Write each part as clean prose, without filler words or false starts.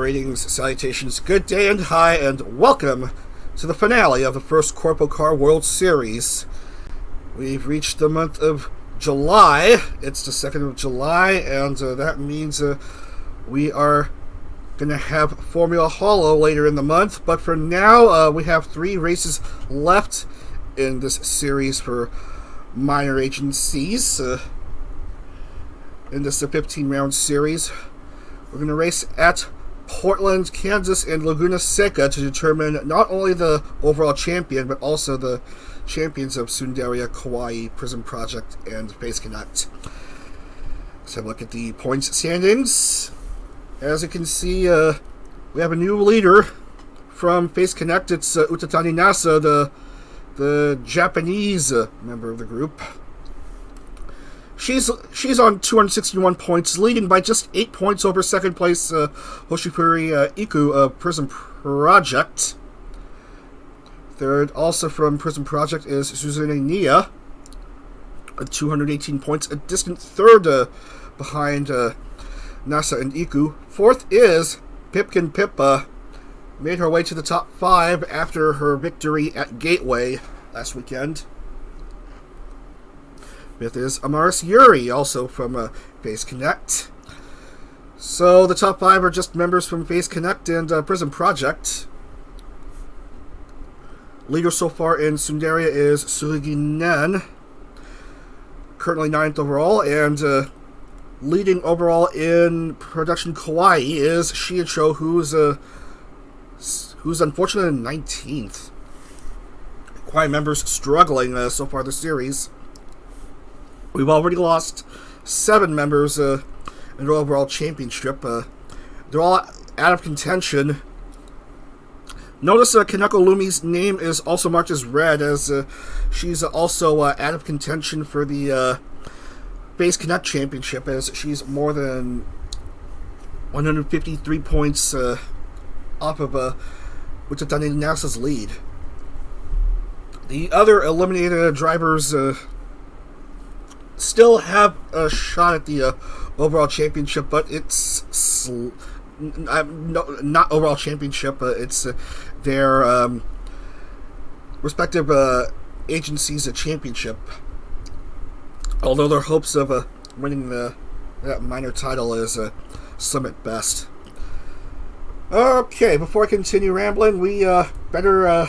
Greetings, salutations, good day and hi, and welcome to the finale of the first CorpoCar World Series. We've reached the month of July. It's the 2nd of July, and that means we are going to have Formula Hollow later in the month. But for now, we have 3 races left in this series for minor agencies. In this 15-round series, we're going to race at Portland, Kansas, and Laguna Seca to determine not only the overall champion, but also the champions of Tsunderia, Kawaii, PRISM Project, and Face Connect. Let's have a look at the points standings. As you can see, we have a new leader from Face Connect. It's Utatani Nasa, the Japanese member of the group. She's on 261 points, leading by just 8 points over second place Hoshipuri Iku of PRISM Project. Third, also from PRISM Project, is Tsunderia at 218 points, a distant third behind Nasa and Iku. Fourth is Pipkin Pippa, made her way to the top 5 after her victory at Gateway last weekend. Fifth is Amaris Yuri, also from Face Connect. So the top 5 are just members from Face Connect and PRISM Project. Leader so far in Tsunderia is Tsurugi Nen, currently 9th overall, and leading overall in Production Kawaii is Shiicho, who's unfortunately 19th. Kawaii members struggling so far this series. We've already lost 7 members in the overall championship. They're all out of contention. Notice Kaneko Lumi's name is also marked as red, as she's also out of contention for the Face Connect Championship, as she's more than 153 points off of Utatani Nasa's lead. The other eliminated drivers still have a shot at the overall championship, but it's not overall championship. It's their respective agencies' championship. Although their hopes of winning that minor title is slim at best. Okay, before I continue rambling, we better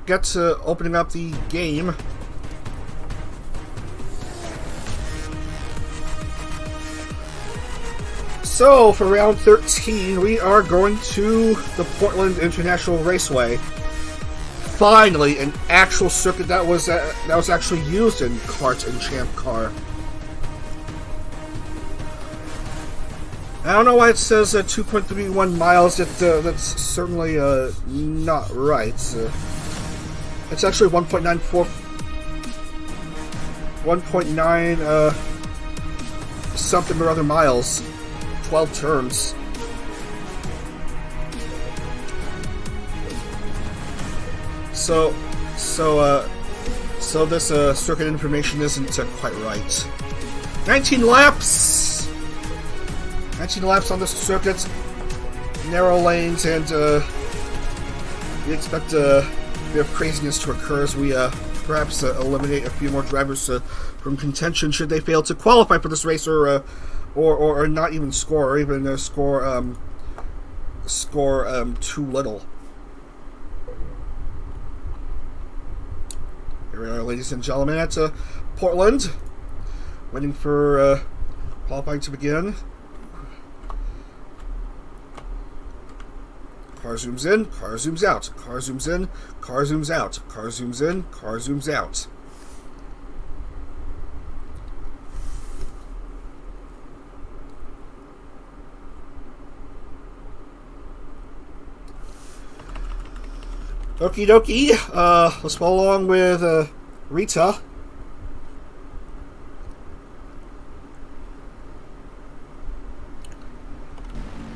get to opening up the game. So, for round 13, we are going to the Portland International Raceway. Finally, an actual circuit that was actually used in Kart and Champ Car. I don't know why it says 2.31 miles. That's certainly not right. It's actually 1.94, 1.9 something or other miles. 12 turns. So this circuit information isn't quite right. 19 laps! 19 laps on this circuit. Narrow lanes, and we expect a bit of craziness to occur as we perhaps eliminate a few more drivers from contention should they fail to qualify for this race, or not even score, or even score too little. Here we are, ladies and gentlemen, at Portland, waiting for qualifying to begin. Car zooms in, car zooms out, car zooms in, car zooms out, car zooms in, car zooms out. Okie dokie, let's follow along with Rita.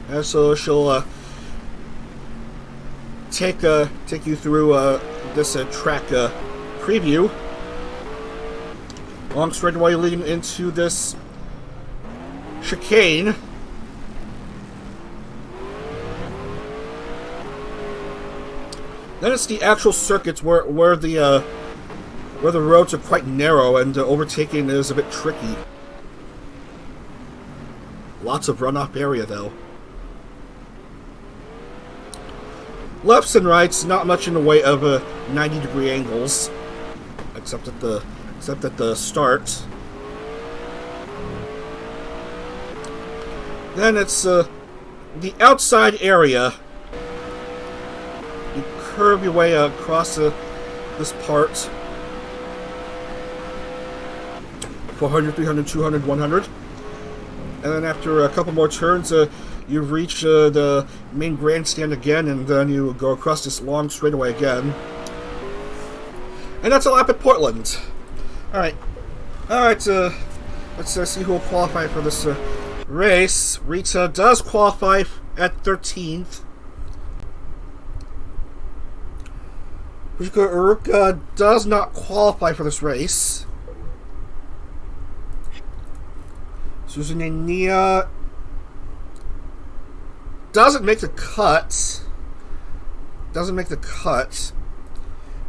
And so she'll take you through this track preview. Long straightaway leading into this chicane. Then it's the actual circuits where the roads are quite narrow and overtaking is a bit tricky. Lots of runoff area though. Lefts and rights, not much in the way of 90-degree angles, except at the start. Then it's the outside area. You curve your way across this part. 400, 300, 200, 100. And then after a couple more turns, you reach the main grandstand again, and then you go across this long straightaway again. And that's a lap at Portland. Alright, let's see who will qualify for this race. Rita does qualify at 13th. Uruka does not qualify for this race. Tsunderia doesn't make the cut.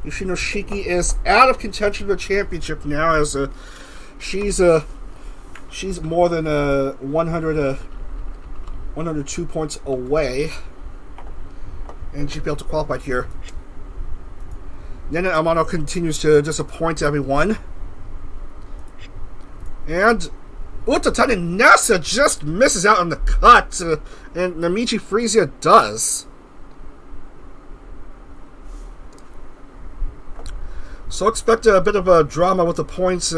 Yoshinoshiki is out of contention for the championship now, as she's more than 102 points away, and she failed to qualify here. Nena Amano continues to disappoint everyone, and Utatani Nasa just misses out on the cut, and Namichi Frisia does. So expect a bit of a drama with the points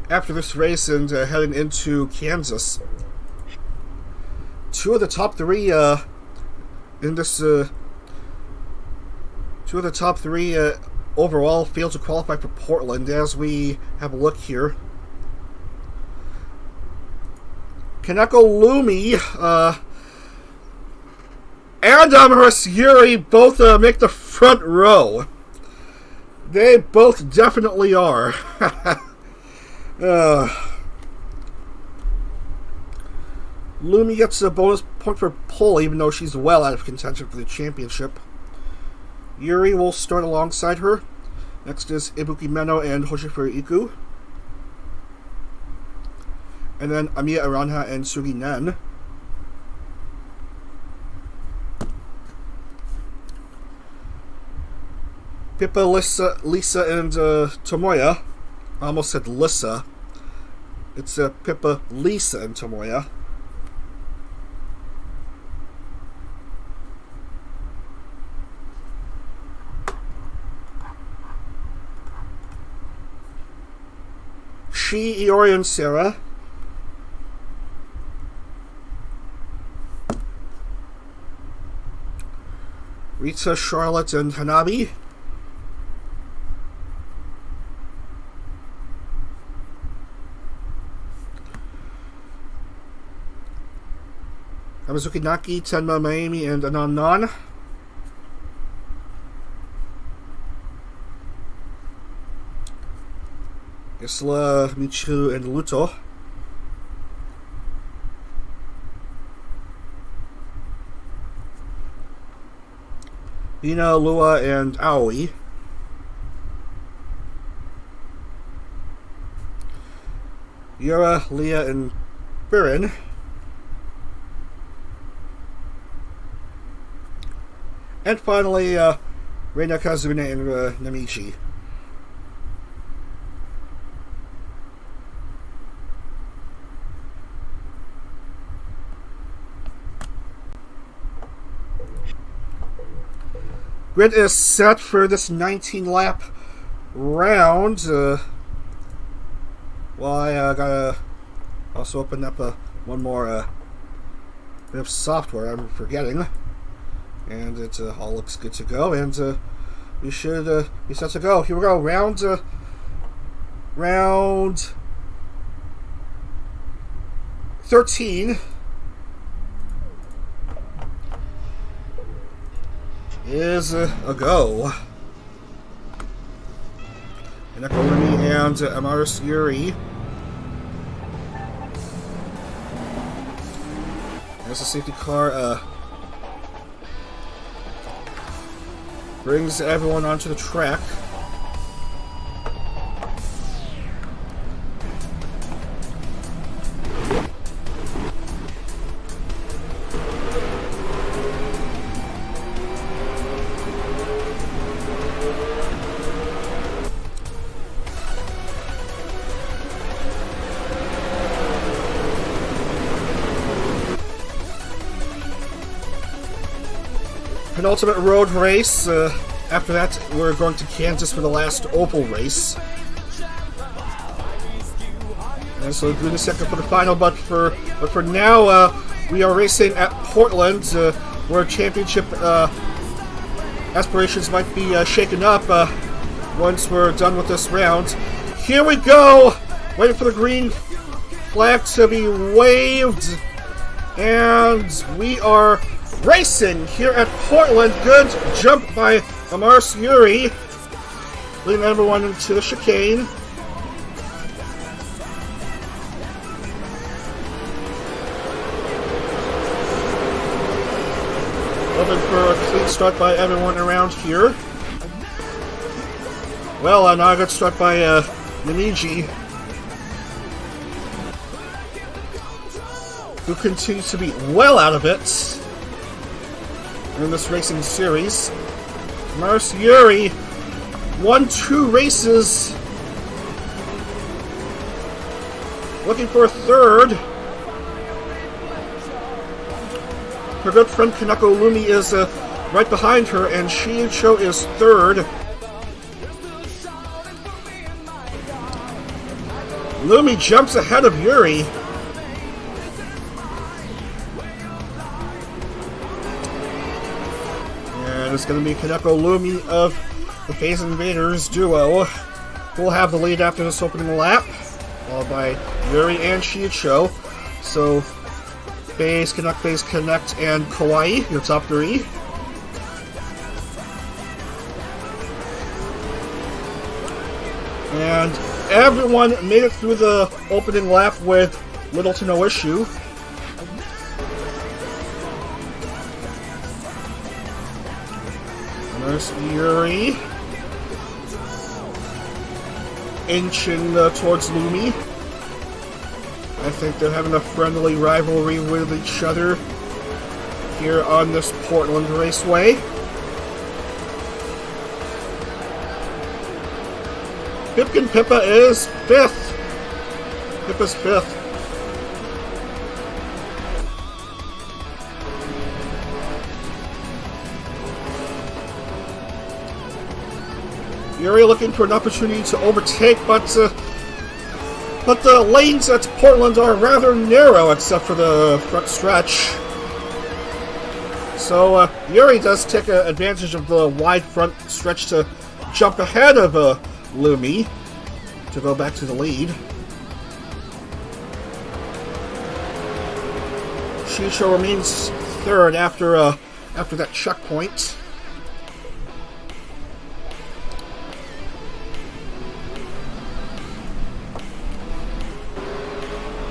after this race and heading into Kansas. Two of the top three overall failed to qualify for Portland, as we have a look here. Kaneko Lumi and Amaris Yuri both make the front row. They both definitely are. Lumi gets a bonus point for pole, even though she's well out of contention for the championship. Yuri will start alongside her. Next is Ibuki Meno and Hoshifuru Iku. And then Amiya Aranha and Sugi Nen. Pippa, Lisa and Tomoya. I almost said Lissa. It's Pippa, Lisa, and Tomoya. Shi, Iori, and Sarah. Rita, Charlotte, and Hanabi. Hamazuki Naki, Tenma Maemi, and Anan Nan. Isla, Michu, and Luto. Hina, Lua, and Aoi. Yura, Leah, and Birin. And finally, Reina, Kazune, and Namichi. Grid is set for this 19-lap round. Well, I gotta also open up one more bit of software I'm forgetting. And it all looks good to go, and we should be set to go. Here we go, round 13 is a go. And Ekolumi and Amaris Yuri. There's a safety car Brings everyone onto the track. Penultimate road race. After that, we're going to Kansas for the last oval race. And so Laguna Seca for the final, but for now, we are racing at Portland, where championship aspirations might be shaken up once we're done with this round. Here we go! Waiting for the green flag to be waved. And we are racing here at Portland. Good jump by Amars Yuri, leading everyone into the chicane. Hoping for a clean start by everyone around here. Well, now I got struck by Namiji, who continues to be well out of it in this racing series. Mars Yuri won 2 races, looking for a third. Her good friend Kaneko Lumi is right behind her, and Shiicho is third. Lumi jumps ahead of Yuri. And it's going to be Kaneko Lumi of the Phase Invaders duo who will have the lead after this opening lap, followed by Yuri and Shiicho. So, Phase Connect, and Kawaii, your top 3. And everyone made it through the opening lap with little to no issue. There's Yuri inching towards Lumi. I think they're having a friendly rivalry with each other here on this Portland Raceway. Pipkin Pippa is 5th. Pippa's 5th. Yuri looking for an opportunity to overtake, but the lanes at Portland are rather narrow except for the front stretch. So Yuri does take advantage of the wide front stretch to jump ahead of Lumi to go back to the lead. Shiicho remains third after that checkpoint.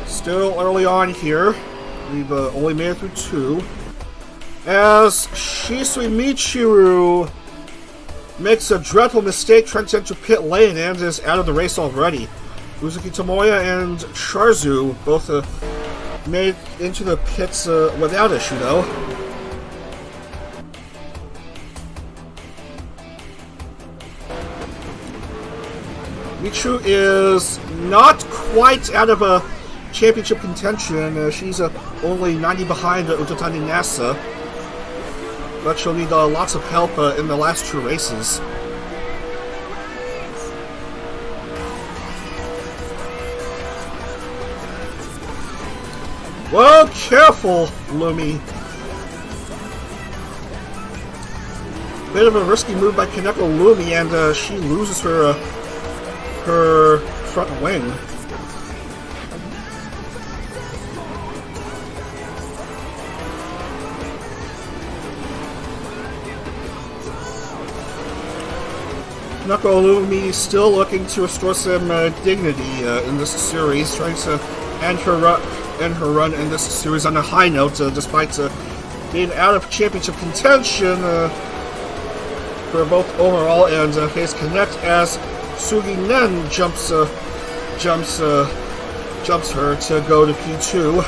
Still early on here. We've only made it through 2. As Shisui Michiru makes a dreadful mistake trying to enter pit lane and is out of the race already. Uzuki Tomoya and Sharzu both made it into the pits without issue, though. Michiru is not quite out of a championship contention. She's only 90 behind Utatani Nasa, but she'll need lots of help in the last 2 races. Well, careful, Lumi. Bit of a risky move by Kaneko Lumi, and she loses her front wing. Kaneko Lumi still looking to restore some dignity in this series, trying to end her run in this series on a high note, despite being out of championship contention. for both overall and face connect as Sugi Nen jumps her to go to P2.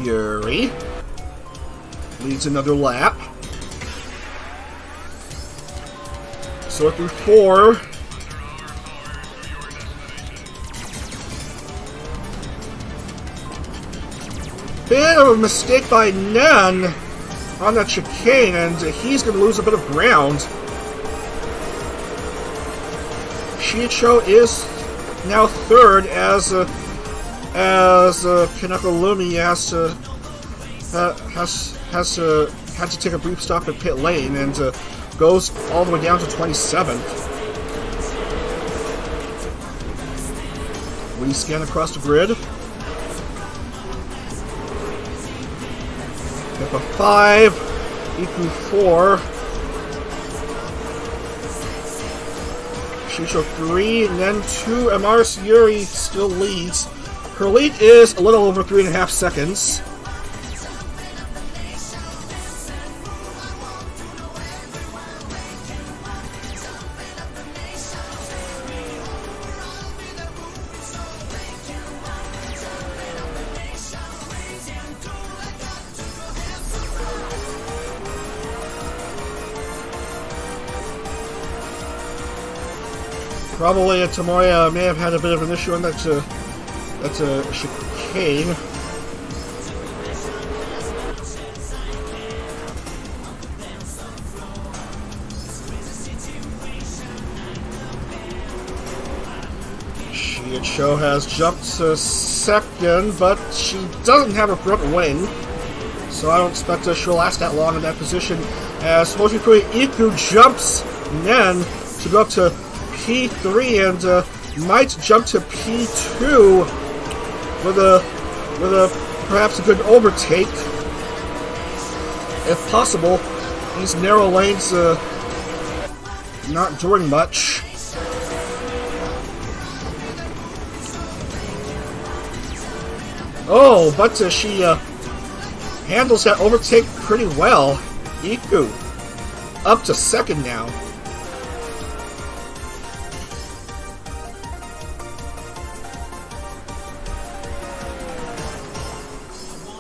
Yuri leads another lap. So through 4. Bit of a mistake by Nen on that chicane, and he's going to lose a bit of ground. Shicho is now third as Kaneko Lumi had to take a brief stop at pit lane and goes all the way down to 27th. We scan across the grid. Pippa 5, Iku 4, Shicho 3, and then 2. Amaris Yuri still leads. Her lead is a little over 3.5 seconds. Probably Tomoya may have had a bit of an issue on that chicane. Shicho has jumped to second, but she doesn't have a front wing, so I don't expect she'll last that long in that position. As Hoshikui Iku jumps Nen to go up to P3 and might jump to P2 with a perhaps a good overtake, if possible. These narrow lanes not doing much. Oh, but she handles that overtake pretty well. Iku up to second now.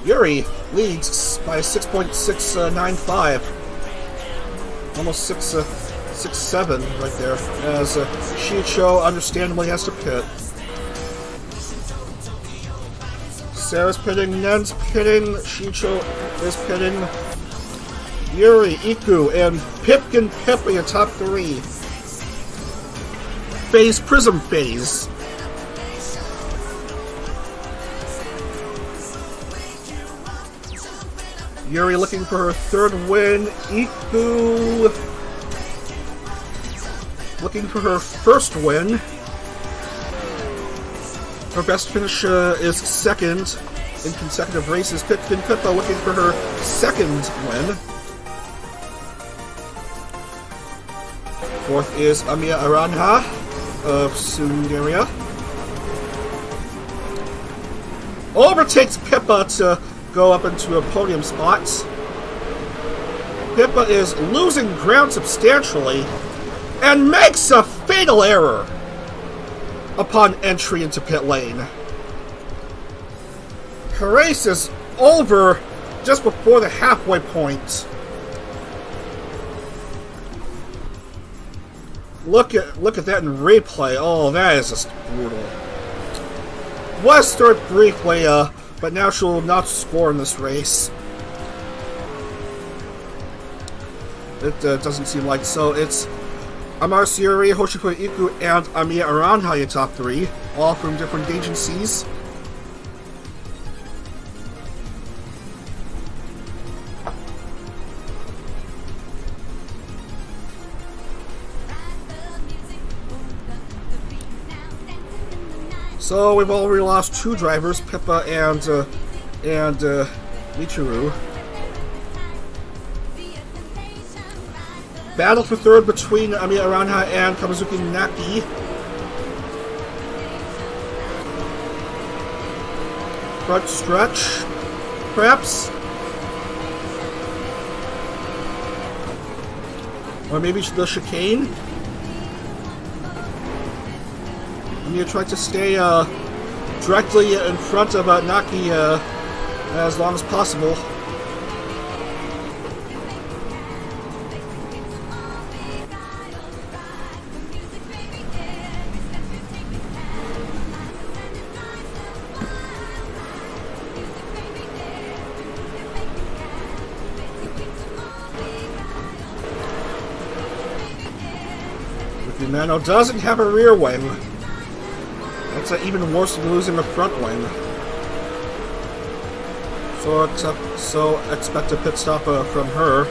Yuri leads by 6.695. Almost 6.7 right there, as Shicho understandably has to pit. Sarah's pitting, Nen's pitting, Shicho is pitting. Yuri, Iku, and Pipkin Pippi in top 3. PRISM phase. Yuri looking for her third win. Iku looking for her first win. Her best finish is second in consecutive races. Pipkin Pippa looking for her second win. Fourth is Amiya Aranja of Tsunderia. Overtakes Pippa to go up into a podium spot. Pippa is losing ground substantially and makes a fatal error upon entry into pit lane. Her race is over just before the halfway point. Look at that in replay. Oh, that is just brutal. Was start briefly, but now she'll not score in this race. It doesn't seem like so. It's Amaris Yuri, Hoshikui Iku, and Amiya Aranja in top 3, all from different agencies. So we've already lost 2 drivers, Pippa and Michiru. battle for third between Amiya Aranha and Kamizuki Naki. Front stretch, perhaps? Or maybe the chicane? Amiya tried to stay directly in front of Naki as long as possible. Nano doesn't have a rear wing. That's even worse than losing a front wing. So expect a pit stop from her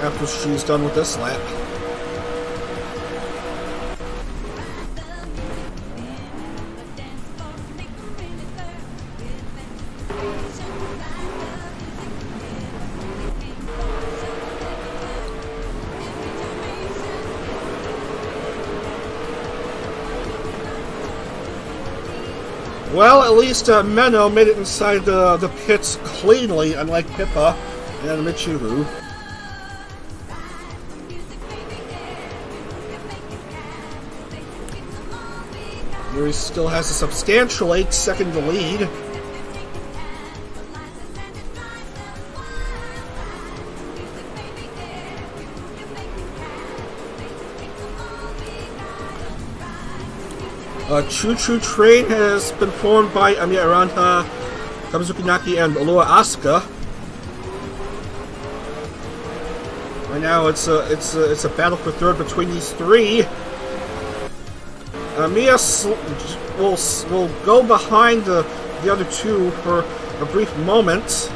after she's done with this lap. Well, at least Menno made it inside the pits cleanly, unlike Pippa and Michiru. Yuri still has a substantial 8-second lead. A choo-choo train has been formed by Amiya Aranha, Kamizuki Naki, and Ulua Asuka. Right now, it's a battle for third between these three. Amiya will go behind the other two for a brief moment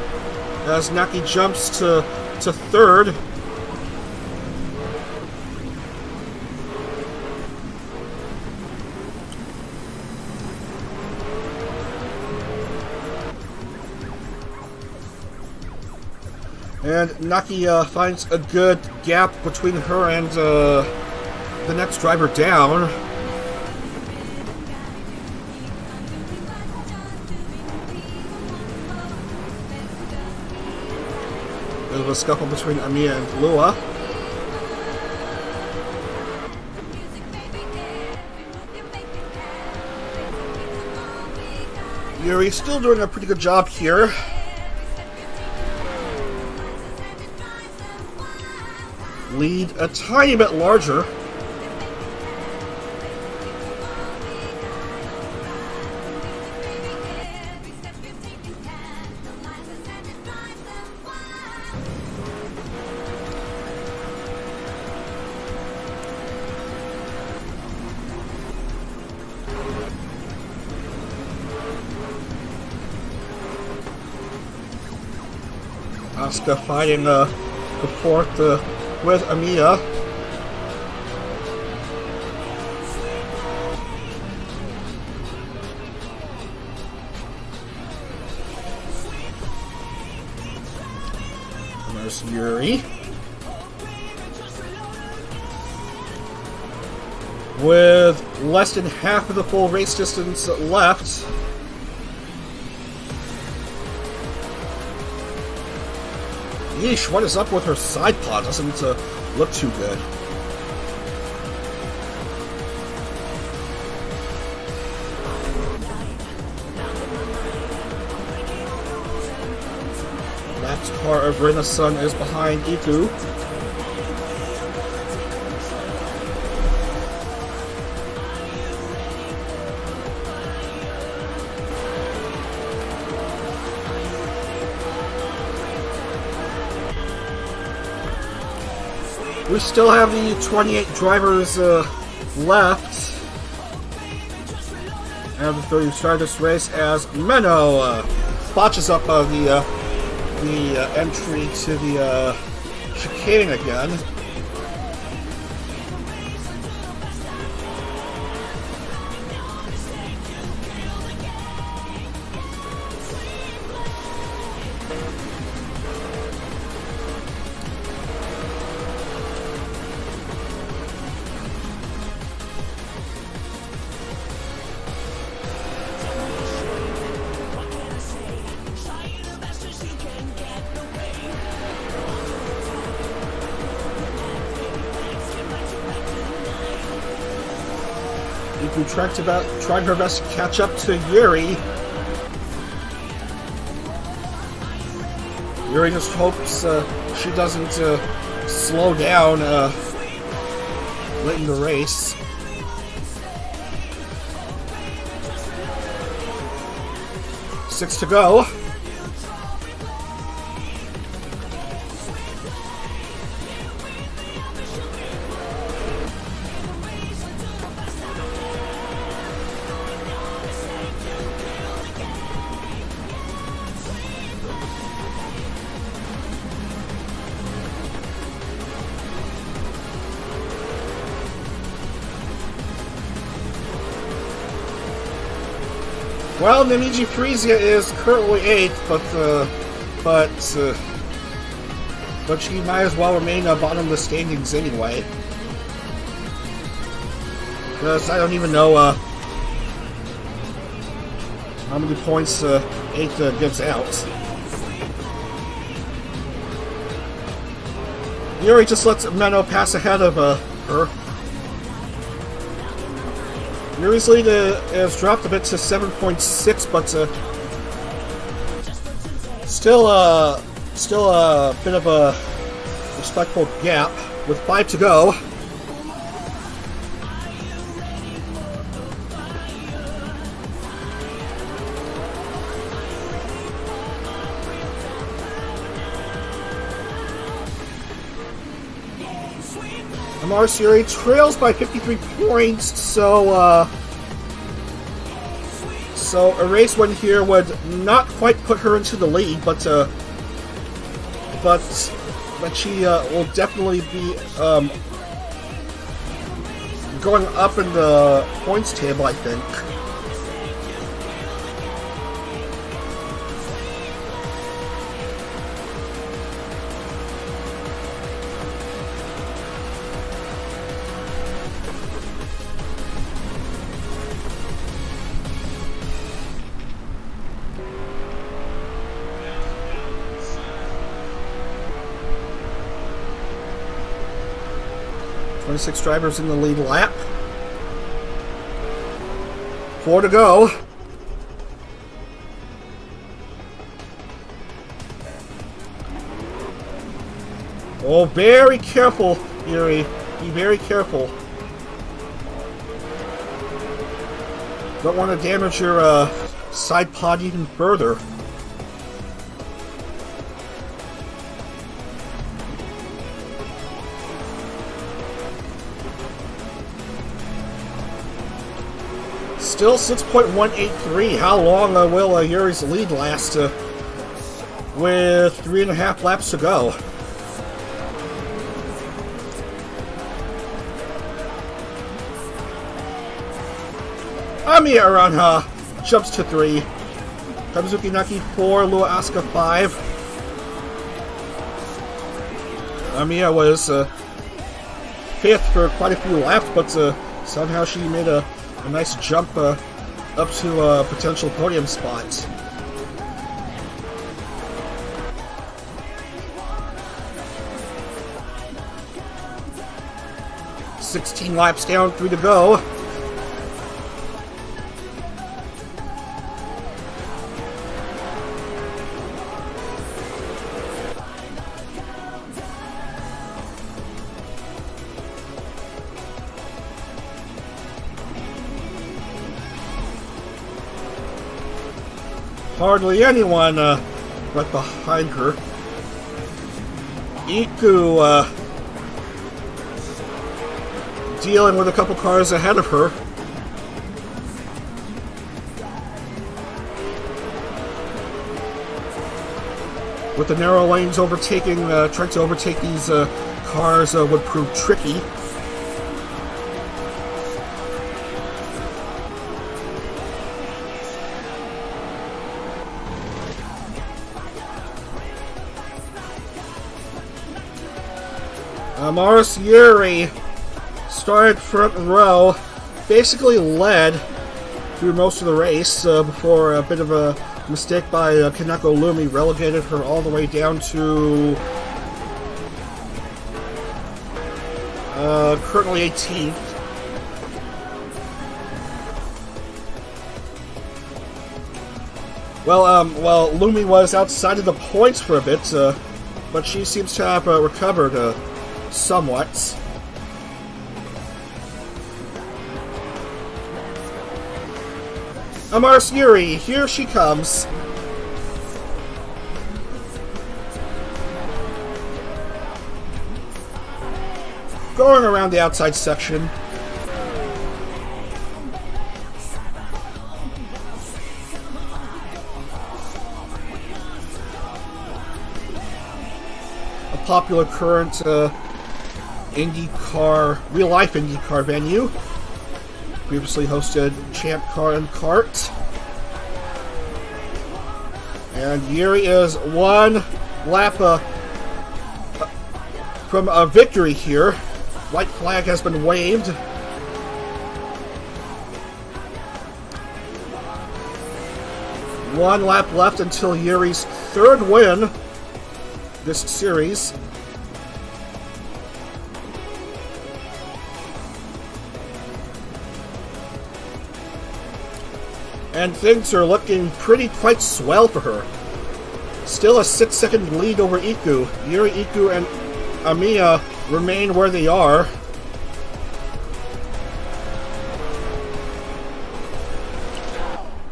as Naki jumps to third. And Naki finds a good gap between her and the next driver down. There's a scuffle between Amiya and Lua. Yuri's still doing a pretty good job here. Lead a tiny bit larger. Asuka fighting the fourth with Amiya. And there's Yuri. With less than half of the full race distance left. Yeesh, what is up with her side pod? Doesn't look too good. Last car of Renasun is behind Iku. We still have the 28 drivers left. And before you start this race, as Menno botches up the entry to the chicane again. who tried her best to catch up to Yuri. Yuri just hopes she doesn't slow down late in the race. Six to go. Well, Nemiji Frisia is currently 8th, but she might as well remain bottom of the standings anyway. Because I don't even know how many points 8 gives out. Yuri just lets Menno pass ahead of her. Yuri's lead has dropped a bit to 7.6, but still a bit of a respectful gap with 5 to go. Mars Yuri trails by 53 points, so a race win here would not quite put her into the lead, but she will definitely be going up in the points table, I think. Six drivers in the lead lap. 4 to go. Oh, very careful, Yuri. Be very careful. Don't want to damage your side pod even further. Still 6.183. How long will Yuri's lead last with 3.5 laps to go? Amiya Aranha jumps to 3. Kazuki Naki 4, Lua Asuka 5. Amiya was 5th for quite a few laps, but somehow she made a nice jump up to a potential podium spot. "16 laps down, 3 to go." Hardly anyone right behind her. Iku dealing with a couple cars ahead of her. With the narrow lanes trying to overtake these cars would prove tricky. Mars Yuri started front row, basically led through most of the race before a bit of a mistake by Kaneko Lumi relegated her all the way down to currently 18th. Well, Lumi was outside of the points for a bit, but she seems to have recovered somewhat. Amaris Yuri, here she comes. Going around the outside section. A popular current IndyCar, real-life IndyCar venue. Previously hosted Champ Car and Kart. And Yuri is one lap from a victory here. White flag has been waved. One lap left until Yuri's third win this series. And things are looking quite swell for her. Still a 6-second lead over Iku. Yuri, Iku, and Amiya remain where they are.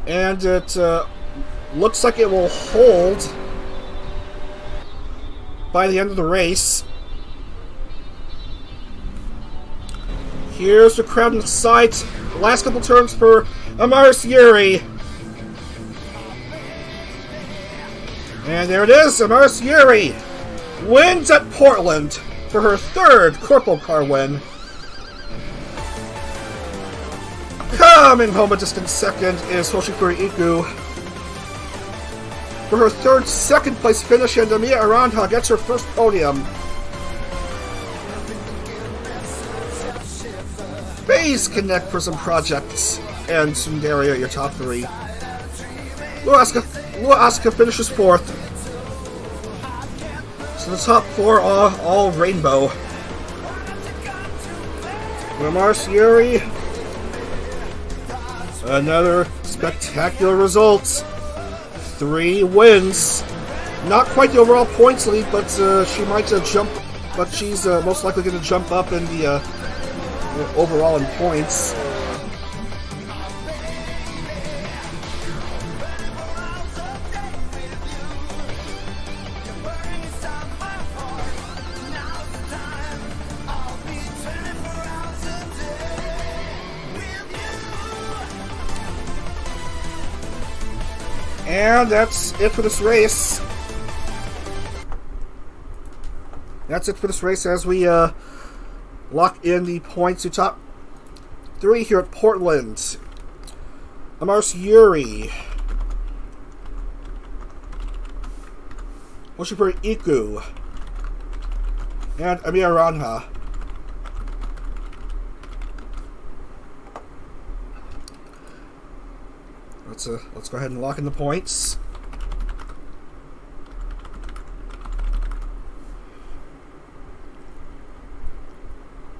And it looks like it will hold by the end of the race. Here's the crowd in sight. Last couple turns for Amaris Yuri. And there it is, Amaris Yuri wins at Portland for her third CorpoCar win. Coming home a distant second is Hoshifuri Iku for her third second place finish, and Amiya Aranja gets her first podium. Phase Connect PRISM Project and Tsunderia, your top three. Luaska finishes fourth. So the top four are all rainbow. Amaris Yuri, another spectacular result. 3 wins. Not quite the overall points lead, but she might jump. But she's most likely going to jump up in the overall in points. And that's it for this race. That's it for this race as we lock in the points to top 3 here at Portland. Amaris Yuri, Hoshifuri Iku, and Amiya Aranja. Let's go ahead and lock in the points.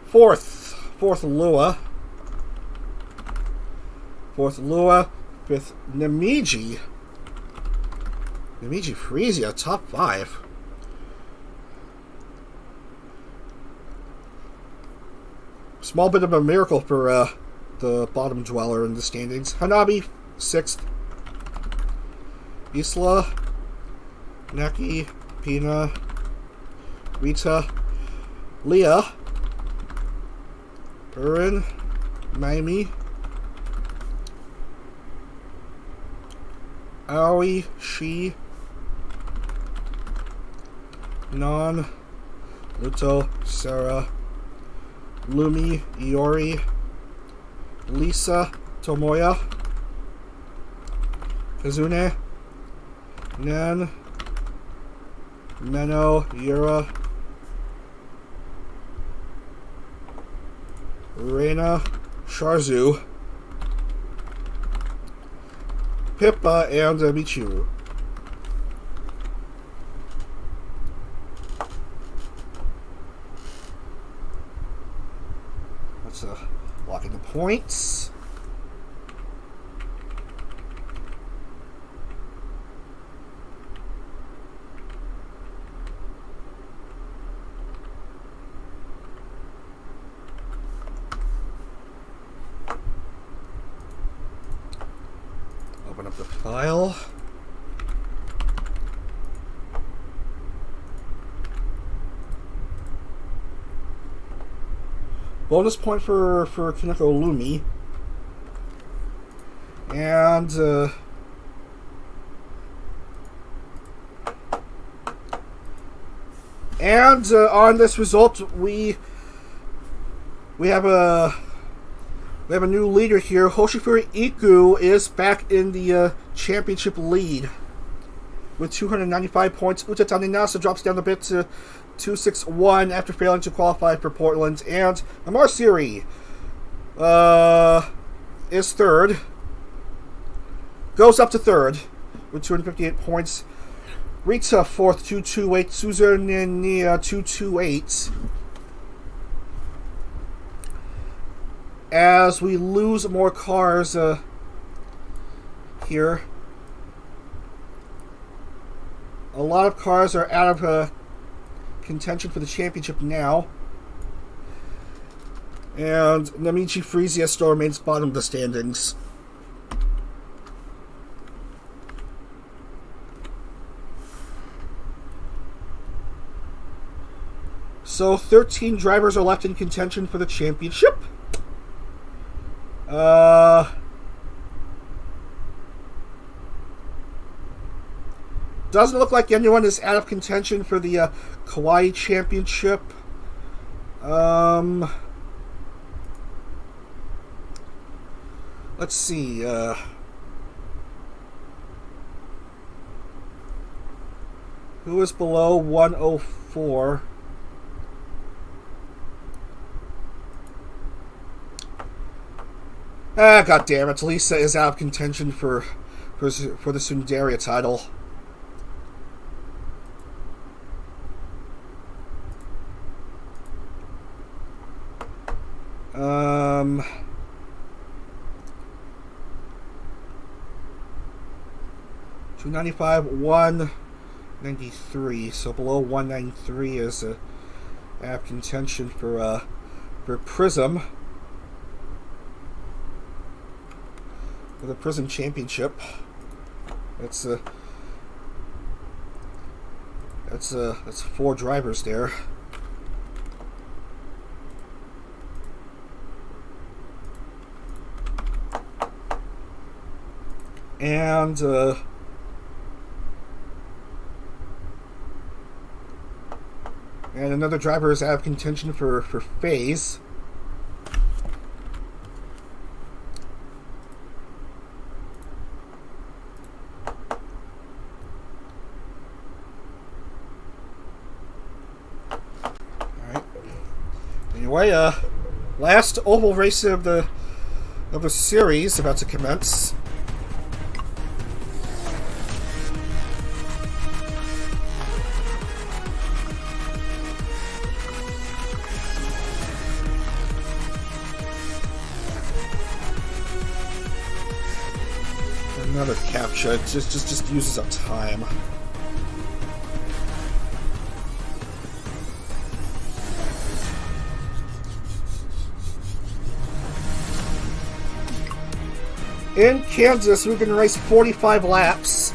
Fourth Lua. Fourth Lua. Fifth Nemiji. Nemiji Frisia, top 5. Small bit of a miracle for the bottom dweller in the standings. Hanabi, 6th. Isla, Naki, Pina, Rita, Leah, Urin, Naimi, Aoi, Shi, Non, Luto, Sarah, Lumi, Iori, Lisa, Tomoya, Kazune, Nan, Meno, Yura, Reina, Sharzu, Pippa, and Michiru. Let's lock in the points. Open up the file. Bonus point for Kaneko Lumi. And on this result, we have a new leader here. Hoshifuri Iku is back in the championship lead with 295 points. Uta Taninasa drops down a bit to 261 after failing to qualify for Portland. And Amar Siri is third. Goes up to third with 258 points. Rita fourth, 228. Tsunderia 228. As we lose more cars here. A lot of cars are out of contention for the championship now. And Namichi Frisia still remains bottom of the standings. So 13 drivers are left in contention for the championship. Doesn't look like anyone is out of contention for the Kawaii Championship. Let's see. Who is below 104? God damn it! Lisa is out of contention for the Tsunderia title. $295, 193. So below 193 is out of contention for PRISM. For the PRISM Championship. That's 4 drivers there. And another driver is out of contention for phase. Anyway, last oval race of the series about to commence. Another capture. It just uses up time. In Kansas, we can race 45 laps.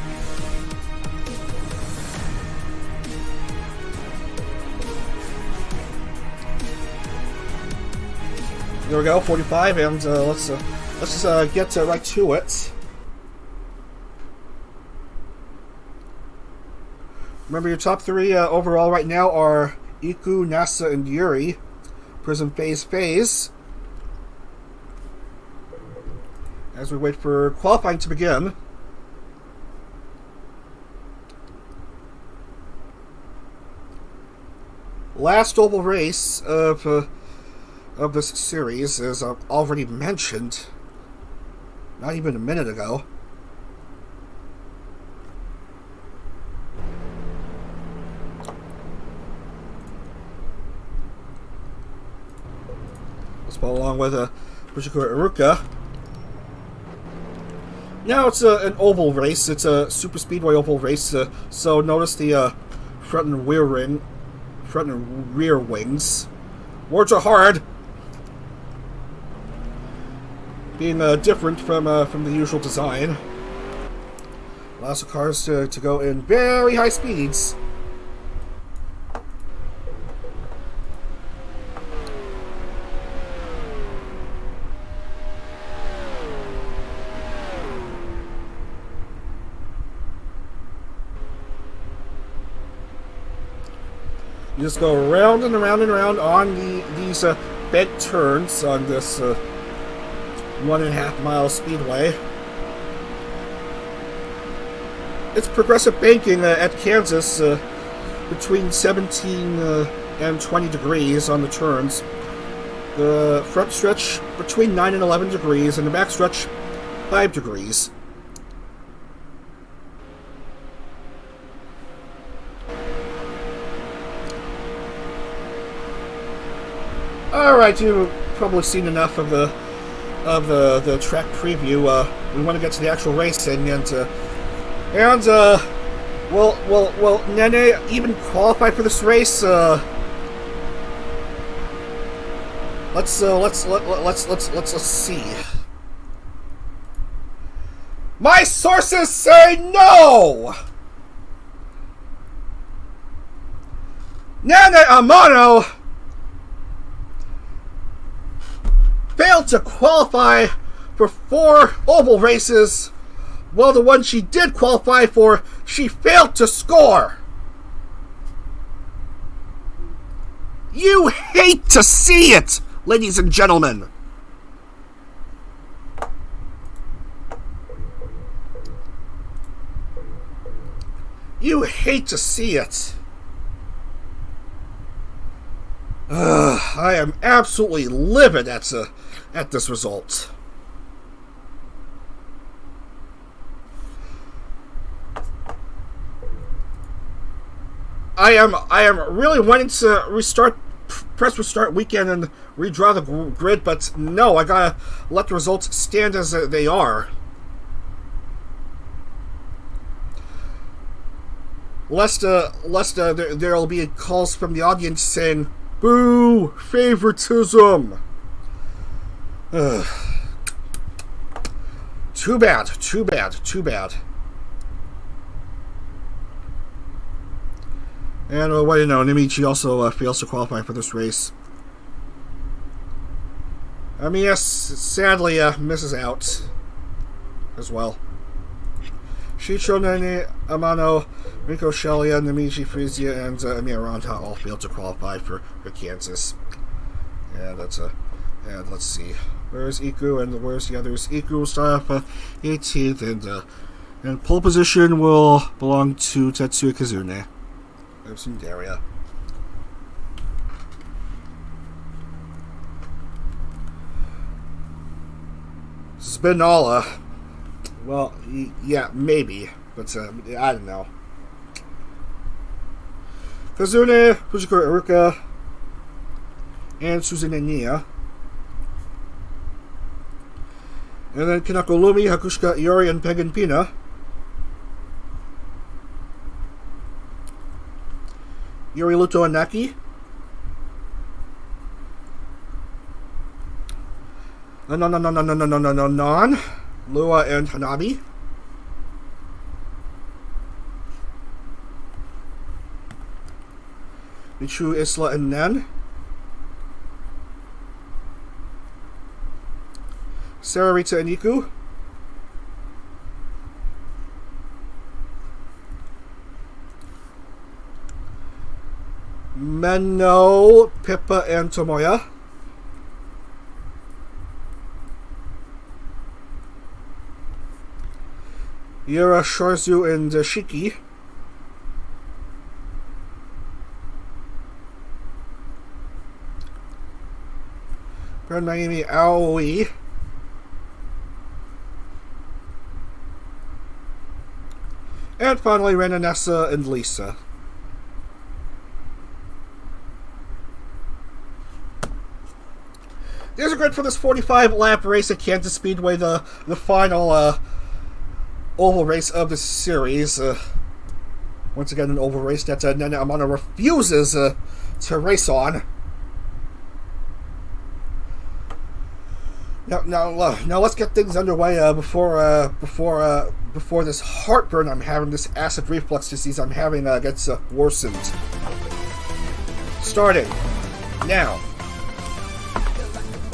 There we go, 45, and let's just get right to it. Remember, your top 3 overall right now are Iku, Nasa, and Yuri. PRISM phase. As we wait for qualifying to begin. Last oval race of this series, as I've already mentioned, not even a minute ago. Let's follow along with Fujikura Iruka. Now it's an oval race. It's a super speedway oval race. So notice the front and rear wings. Words are hard. Being different from the usual design. Allows the cars to go in very high speeds. You just go around and around and around on these bent turns on this 1.5 mile speedway. It's progressive banking at Kansas between 17 and 20 degrees on the turns. The front stretch between 9 and 11 degrees, and the back stretch 5 degrees. Alright, you've probably seen enough of the track preview. We want to get to the actual racing, will Nene even qualify for this race? Let's see. My sources say no. Nene Amano failed to qualify for 4 oval races, while the one she did qualify for, she failed to score. You hate to see it, ladies and gentlemen. You hate to see it. I am absolutely livid at this result. I am really wanting to press restart weekend and redraw the grid, but no, I gotta let the results stand as they are. Lest there'll be calls from the audience saying, "Boo! Favoritism!" Too bad. And what do you know, Nemichi also fails to qualify for this race. Yes, sadly misses out as well. Shicho, Nene, Amano, Rico Shelia, Nemichi, Frisia, and Amiranta all failed to qualify for Kansas. And and let's see. Where's Iku and where's the others? Iku will start off 18th, and pole position will belong to Tetsuya Kazune of Tsunderia. Spinola. Well, yeah, maybe, but I don't know. Kazune, Fujikura Iruka, and Suzune Nia. And then Kanako Lumi, Hakushika Iori, and Pagan Pina. Yuri Luto and Naki. Non. Lua and Hanabi. Michu, Isla, and Nen. Sarah, Rita, and Iku. Menno, Pippa, and Tomoya. Yura, Shorzu, and Shiki. Naomi, Aoi. And finally, Renanessa and Lisa. There's a grid for this 45-lap race at Kansas Speedway, the final oval race of the series. Once again, an oval race that Nene Amano refuses to race on. Now let's get things underway before this heartburn I'm having, this acid reflux disease I'm having gets worsened. Starting now.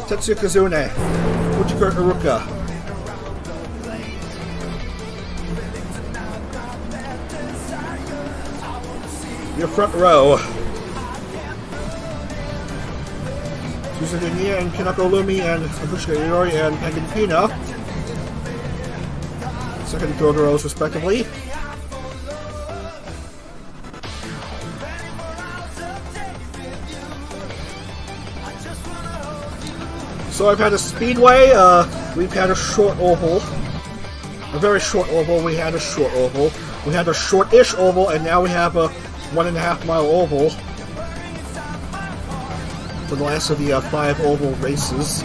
Tetsuya Kazune, Fujikura Iruka. Your front row. Tsunderia and Kinako Lumi and Abushika Iori and Penguin Pina. Second and third rows, respectively. So I've had a speedway, we've had a short oval. A very short oval, we had a short oval. We had a short-ish oval, and now we have a 1.5 mile oval. For the last of the 5 oval races.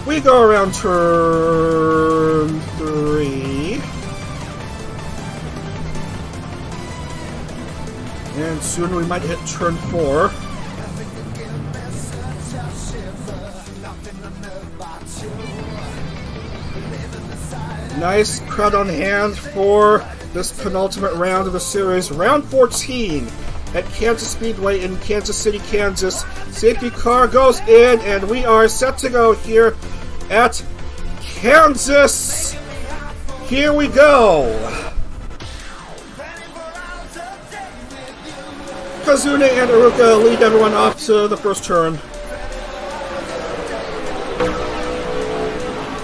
We go around turn 3. And soon we might hit turn 4. Nice crowd on hand for this penultimate round of the series. Round 14 at Kansas Speedway in Kansas City, Kansas. Safety car goes in, and we are set to go here at Kansas. Here we go. Kazune and Iruka lead everyone off to the first turn.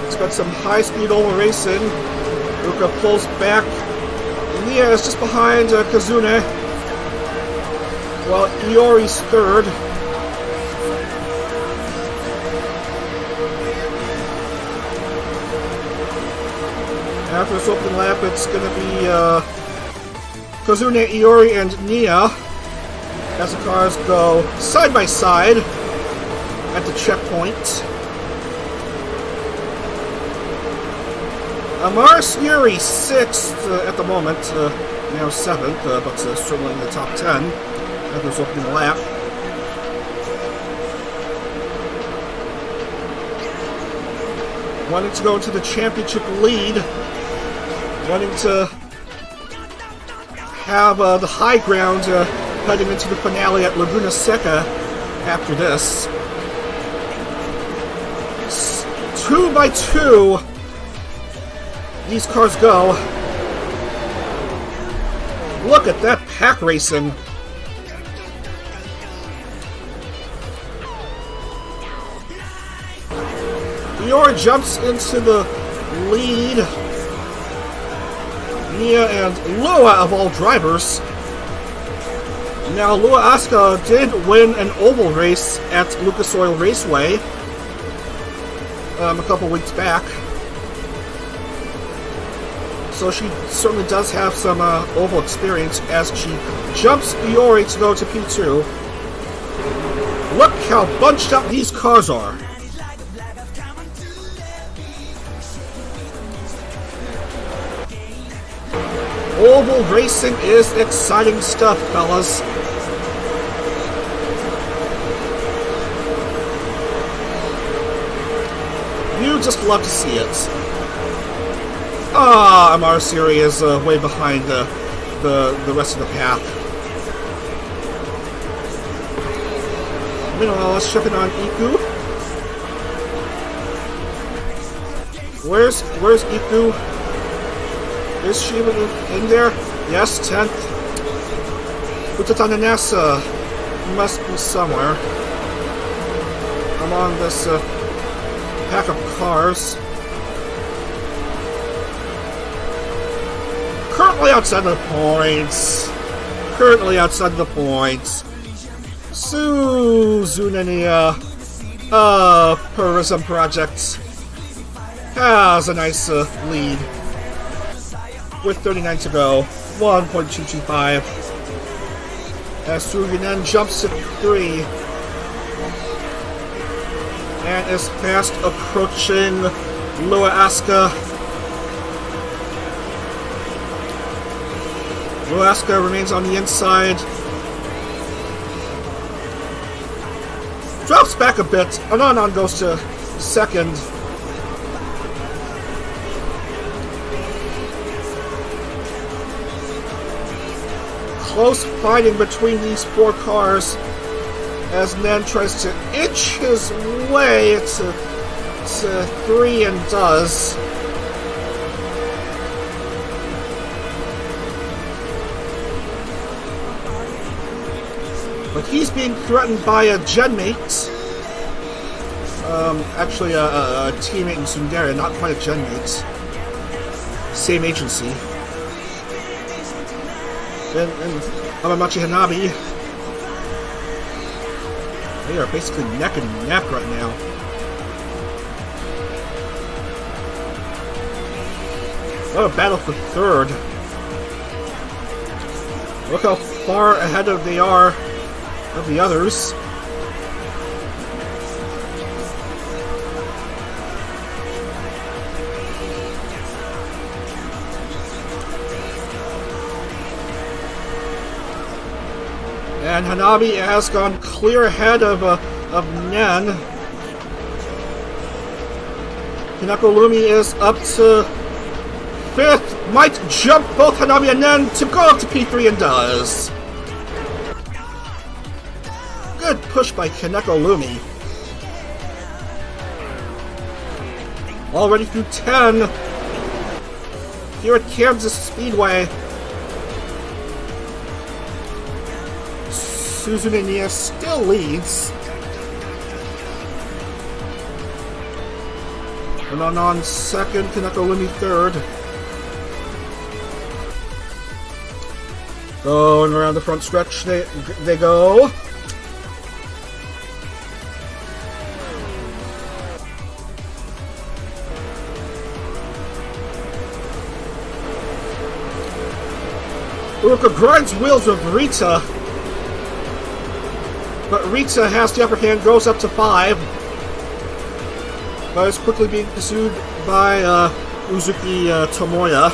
It's got some high-speed oval racing. Iruka pulls back. Nia is just behind Kazune, while Iori's third. After this opening lap, it's going to be Kazune, Iori, and Nia as the cars go side by side at the checkpoint. Mars Yuri 6th at the moment, now 7th, but certainly in the top 10 after this opening lap. Wanting to go into the championship lead, wanting to have the high ground heading into the finale at Laguna Seca after this. 2 by 2. These cars go. Look at that pack racing. Iori jumps into the lead. Nia and Lua, of all drivers. Now, Lua Asuka did win an oval race at Lucas Oil Raceway a couple weeks back. So she certainly does have some oval experience as she jumps Iori to go to P2. Look how bunched up these cars are. Oval racing is exciting stuff, fellas. You just love to see it. Amar Siri is way behind the rest of the pack. Meanwhile, let's check in on Iku. Where's Iku? Is she even in there? Yes, 10th. Utatana Nasa must be somewhere among this pack of cars. Currently outside of the points. Tsunderia, PRISM Project has a nice lead with 39 to go, 1.225. As Sugunen jumps to 3 and is fast approaching Lua Asuka. Lua Asuka remains on the inside. drops back a bit. Ananon goes to second. Close fighting between these four cars as Nen tries to inch his way to 3 and does. But he's being threatened by a genmate. Actually a teammate in Tsunderia, not quite a genmate. Same agency. And Amamachi Hanabi. They are basically neck and neck right now. What a battle for third. Look how far ahead they are of the others. And Hanabi has gone clear ahead of Nen. Hinako Lumi is up to 5th. Might jump both Hanabi and Nen to go up to P3 and does. Good push by Kaneko Lumi. Already through 10. Here at Kansas Speedway. Tsunderia still leads. And on second, Kaneko Lumi third. Going around the front stretch, they go. Uruka grinds wheels with Rita. But Rita has the upper hand, goes up to 5. But is quickly being pursued by Uzuki Tomoya.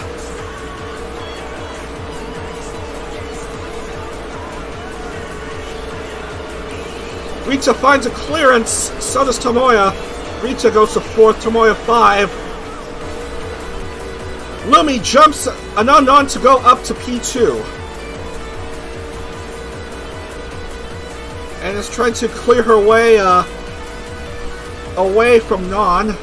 Rita finds a clearance, so does Tomoya. Rita goes to 4th, Tomoya 5. Lumi jumps an unknown to go up to P2. And is trying to clear her way away from Non.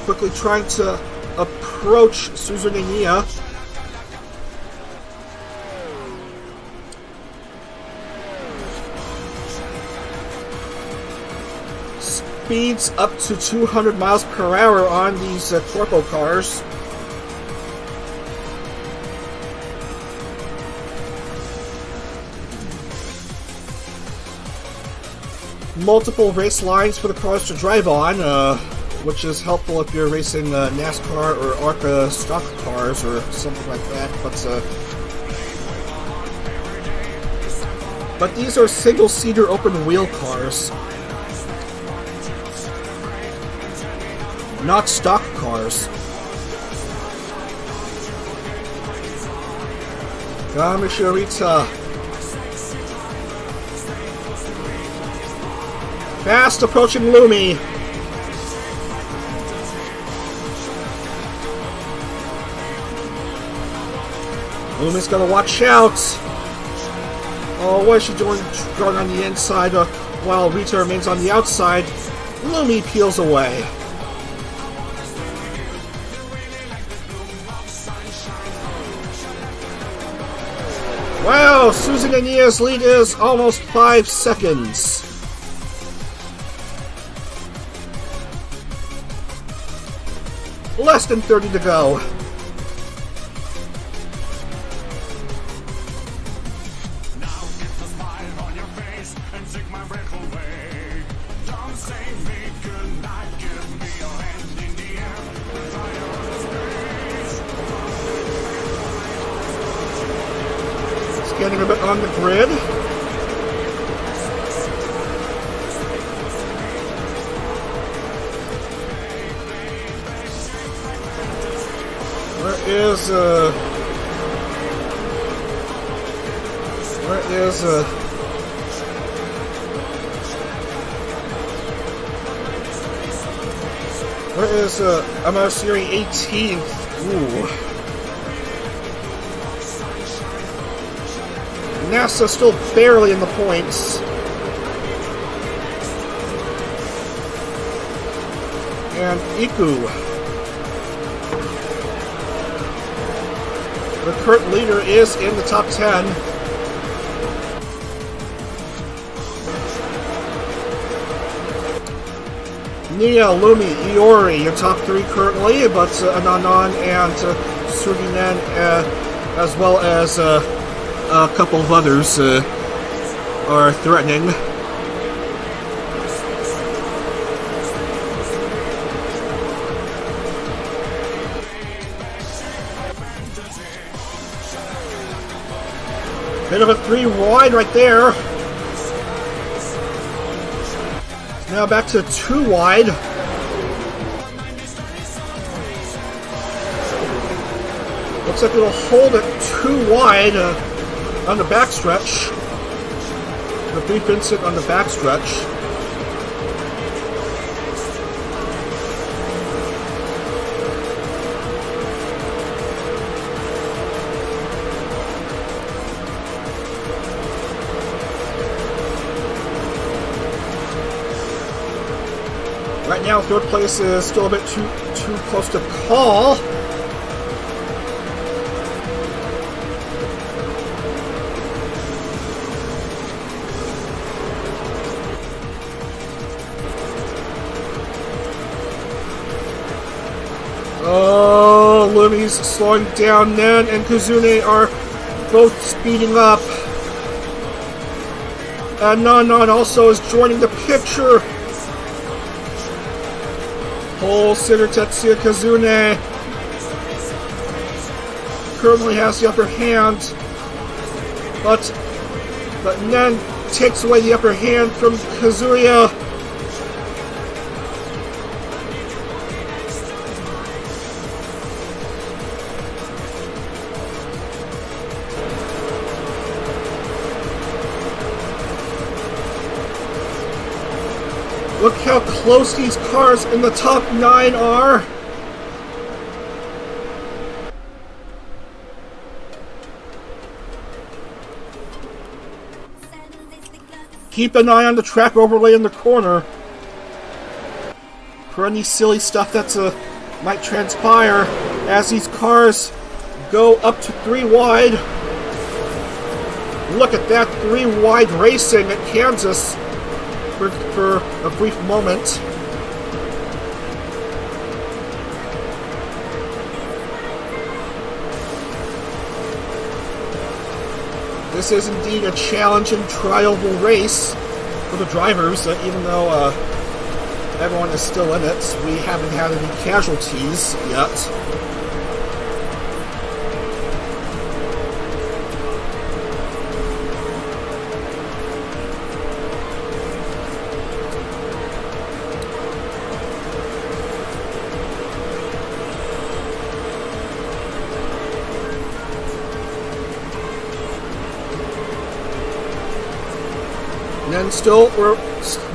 Quickly trying to approach Tsunderia. Speeds up to 200 miles per hour on these Corpo cars. Multiple race lines for the cars to drive on, which is helpful if you're racing NASCAR or ARCA stock cars or something like that. But these are single-seater open-wheel cars, not stock cars. Kamishirita. Fast approaching Lumi. Lumi's gotta watch out. Oh, what is she doing? Going on the inside while Rita remains on the outside. Lumi peels away. Wow, Tsunderia's lead is almost 5 seconds. Less than 30 to go. Getting a bit on the grid. Where Amosiri 18th. Ooh. NASA still barely in the points. And Iku. The current leader is in the top 10. Nia, Lumi, Iori in top 3 currently, but Ananan and Suginen, as well as a couple of others, are threatening. Bit of a 3 wide right there. Now back to 2 wide. Looks like it'll hold it 2 wide on the backstretch. The brief Vincent on the backstretch. Right now, 3rd place is still a bit too close to call. Oh, Lumi's slowing down. Nen and Kazune are both speeding up. And Nanan also is joining the picture. Whole Sitter Tetsuya Kazune currently has the upper hand, but Nen takes away the upper hand from Kazuya. Look how close these cars in the top 9 are. Keep an eye on the track overlay in the corner for any silly stuff that might transpire as these cars go up to 3 wide. Look at that 3 wide racing at Kansas. For a brief moment. This is indeed a challenging trial-able race for the drivers, even though everyone is still in it. We haven't had any casualties yet.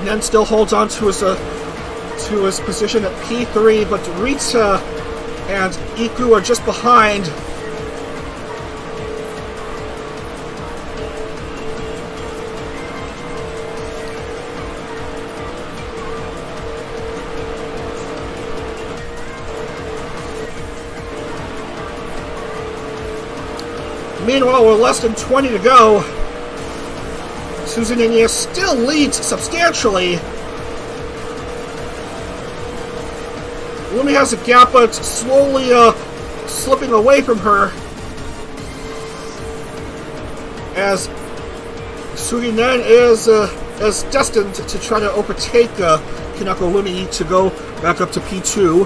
Nen still holds on to his position at P3, but Rita and Iku are just behind. Meanwhile, with less than 20 to go, Tsunderia still leads substantially. Lumi has a gap, but it's slowly slipping away from her as Suginen is destined to try to overtake Kinako Lumi to go back up to P2.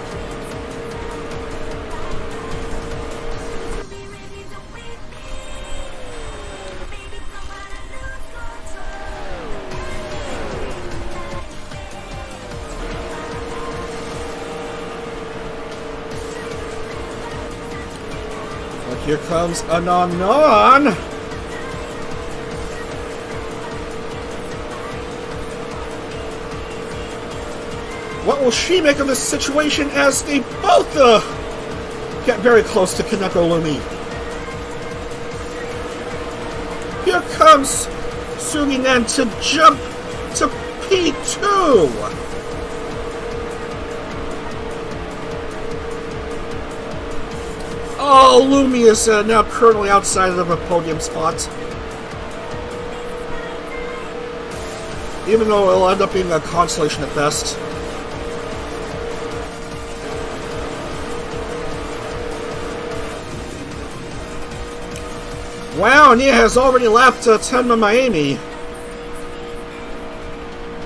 Here comes Ananan. What will she make of this situation as they both get very close to Kaneko Lumi? Here comes Suginen to jump to P2. Oh, Lumi is now currently outside of a podium spot. Even though it'll end up being a consolation at best. Wow, Nia has already left Tenma Miami.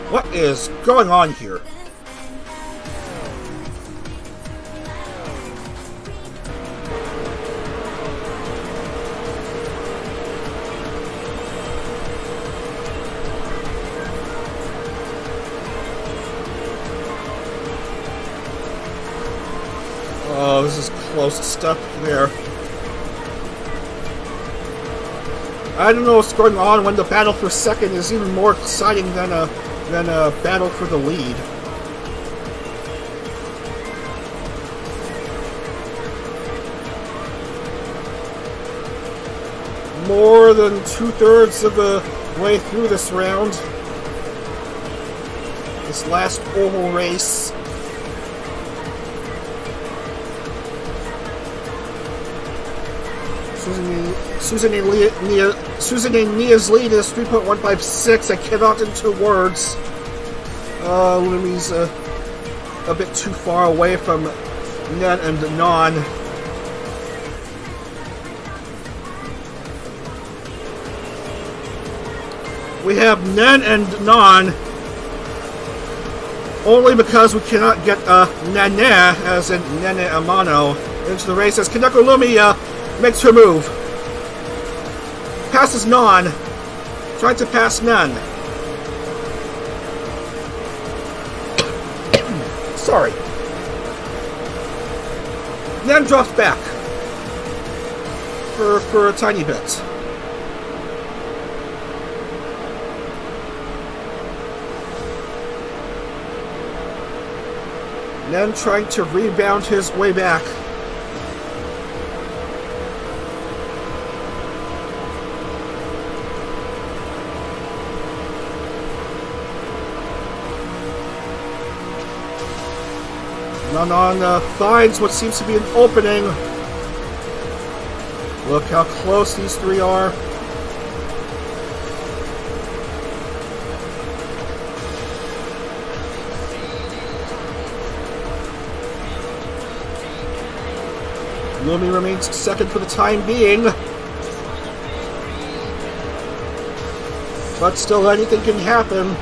What is going on here? Oh, this is close stuff there. I don't know what's going on when the battle for second is even more exciting than a battle for the lead. More than 2/3 of the way through this round. This last oval race. Susan Nia's lead is 3.156. I cannot into words. Lumi's a bit too far away from Nen and Non. We have Nen and Non only because we cannot get Nene, as in Nene Amano, into the race as Kaneko Lumi makes her move. Passes Non. Trying to pass Nen. Sorry. Nen drops back. For a tiny bit. Nen trying to rebound his way back. Nanon finds what seems to be an opening. Look how close these three are. Lumi remains second for the time being. But still, anything can happen.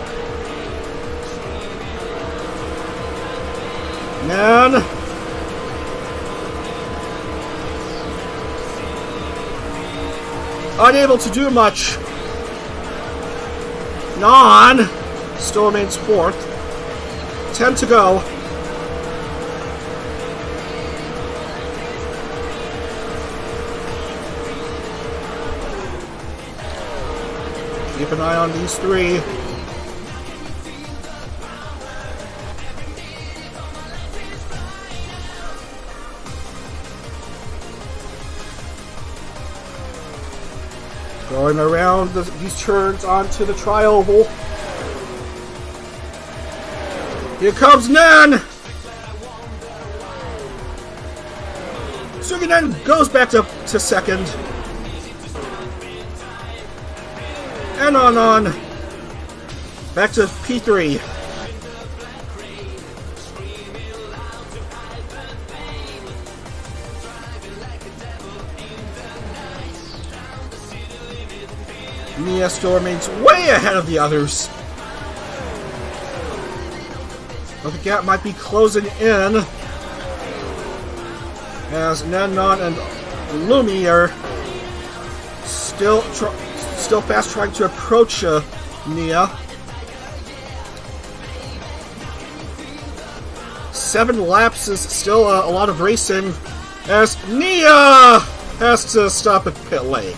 Nan. Unable to do much. Non still remains fourth. 10 to go. Keep an eye on these three. Going around these turns onto the tri-oval. Here comes Nan! Suginen goes back to second. And on. Back to P3. Nia still remains way ahead of the others. But the gap might be closing in. As Nanon and Lumi are still fast trying to approach Nia. 7 laps is still a lot of racing as Nia has to stop at pit lane.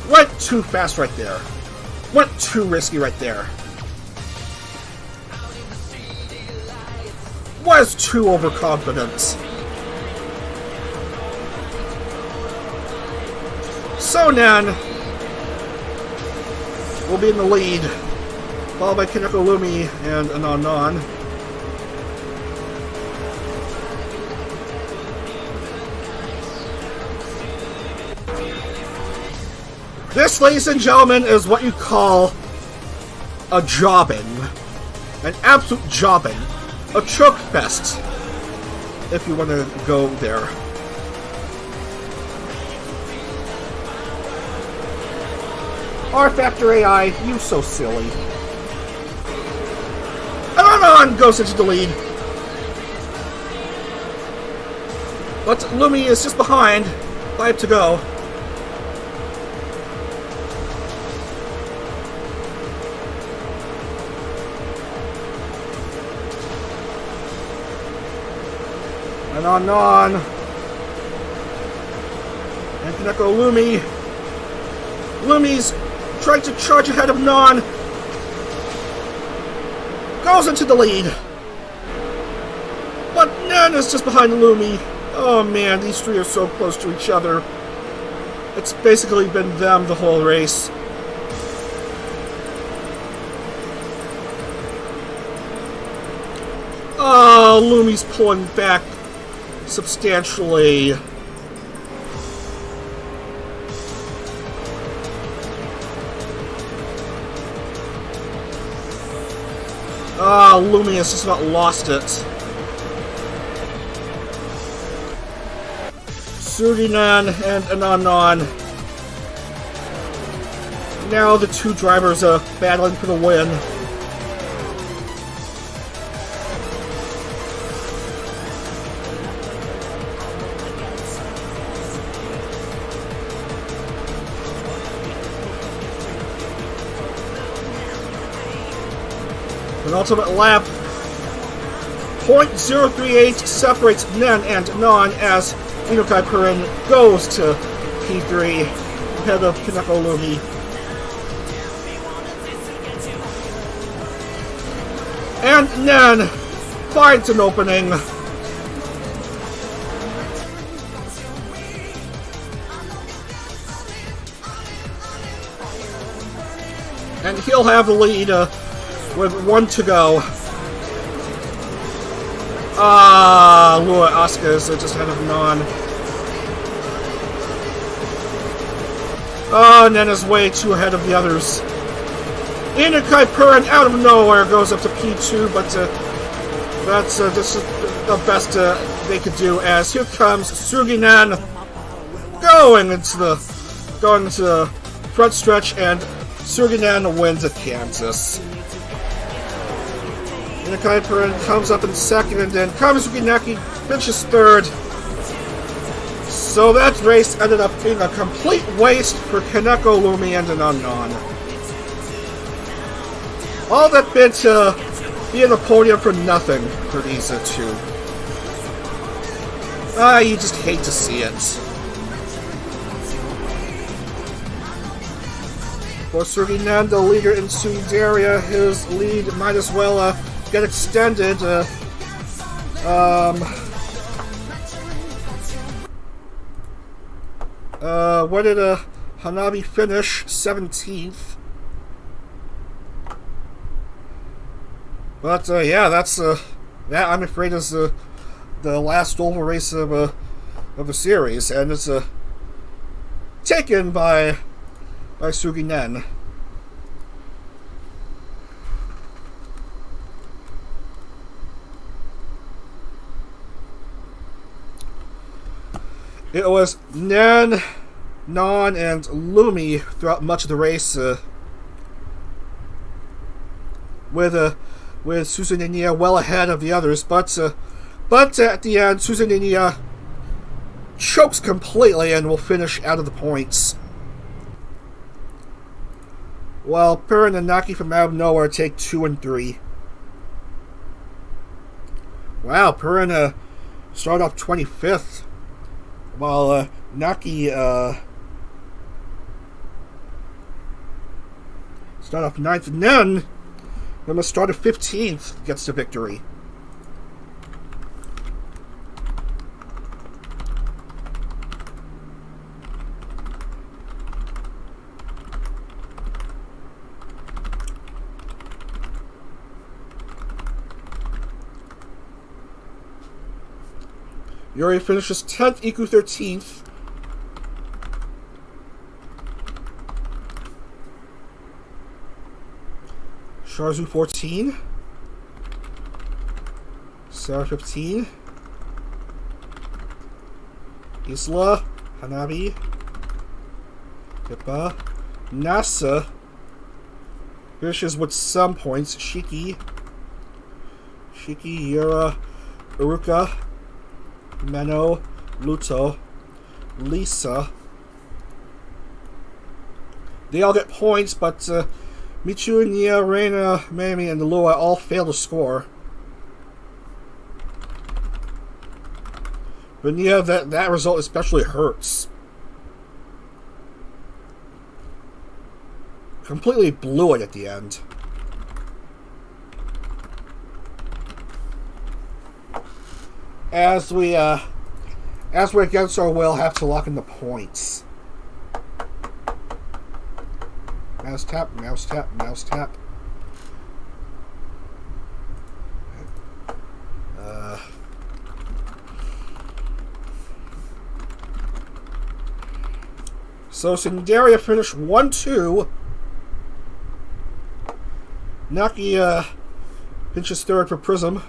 Went too fast right there. Went too risky right there. Was too overconfident. So Nan will be in the lead, followed by Kaneko Lumi and Anon. This, ladies and gentlemen, is what you call a jobbing. An absolute jobbing. A choke fest, if you want to go there. R-Factor AI, you so silly. Anon goes into the lead. But Lumi is just behind. 5 to go. And Anon. And Kaneko Lumi. Lumi's trying to charge ahead of Non. Goes into the lead. But Nan is just behind Lumi. Oh man, these three are so close to each other. It's basically been them the whole race. Oh, Lumi's pulling back substantially. Ah, Lumi has just about lost it. Suginan and Ananon. Now the two drivers are battling for the win. An ultimate lap. .038 separates Nen and Non as Inokai Purin goes to P3 ahead of Kaneko Lumi. And Nen finds an opening. And he'll have the lead with 1 to go. Lua Asuka is just ahead of Non. Nen is way too ahead of the others. Inokai Purin out of nowhere goes up to P2, but that's just the best they could do, as here comes Suginan going into the front stretch, and Suginan wins at Kansas. Inokai Purin comes up in second, and then Kamizuki finishes third. So that race ended up being a complete waste for Kaneko Lumi and Anon. All that bit to be in the podium for nothing for these two. You just hate to see it. For Suginan, the leader in Tsunderia, his lead might as well get extended. Where did Hanabi finish? 17th. But yeah, that's that I'm afraid is the last oval race of the series, and it's taken by Suginan. It was Nen, Non, and Lumi throughout much of the race, with Tsunderia well ahead of the others, but at the end, Tsunderia chokes completely and will finish out of the points. While Purin and Naki from out of nowhere take 2 and 3. Wow, Purin started off 25th. While Start off 9th, and then the start of 15th gets the victory. Yuri finishes 10th, Iku 13th. Sharzu 14. Sarah 15. Isla, Hanabi, Kippa, Nasa finishes with some points. Shiki, Yura, Uruka, Meno, Luto, Lisa. They all get points, but Michu, Nia, Reina, Mami, and Lua all fail to score. But Nia, that result especially hurts. Completely blew it at the end. As we're against our will, have to lock in the points. Mouse tap, mouse tap, mouse tap. So Tsunderia finished 1-2. Naki finishes 3rd for PRISM.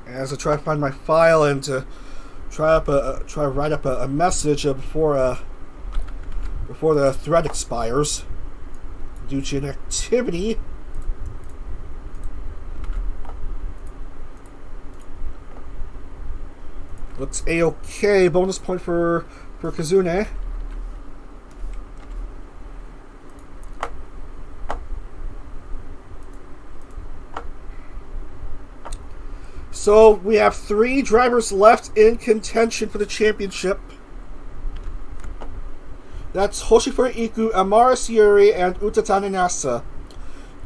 As I try to find my file and to try to write up a message before the thread expires due to an activity. Looks A-OK. Bonus point for Kazune. So we have 3 drivers left in contention for the championship. That's Hoshifura Iku, Amaris Yuri, and Utatani Nasa.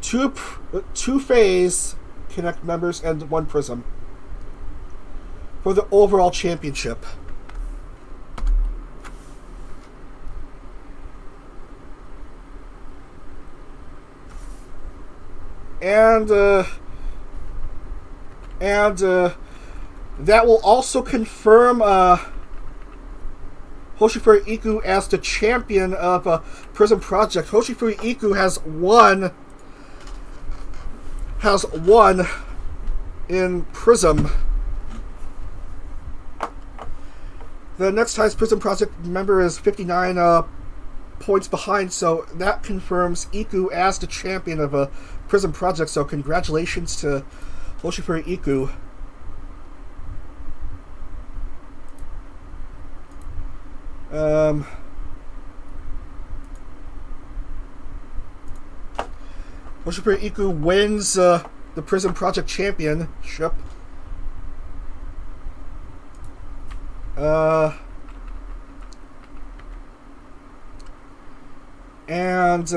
Two Phase Connect members and 1 PRISM for the overall championship. And that will also confirm Hoshifura Iku as the champion of PRISM Project. Hoshifura Iku has won in PRISM. The next highest PRISM Project member is 59 points behind, so that confirms Iku as the champion of PRISM Project. So congratulations to Hoshifura Iku. Hoshifura Iku wins the PRISM Project Championship. And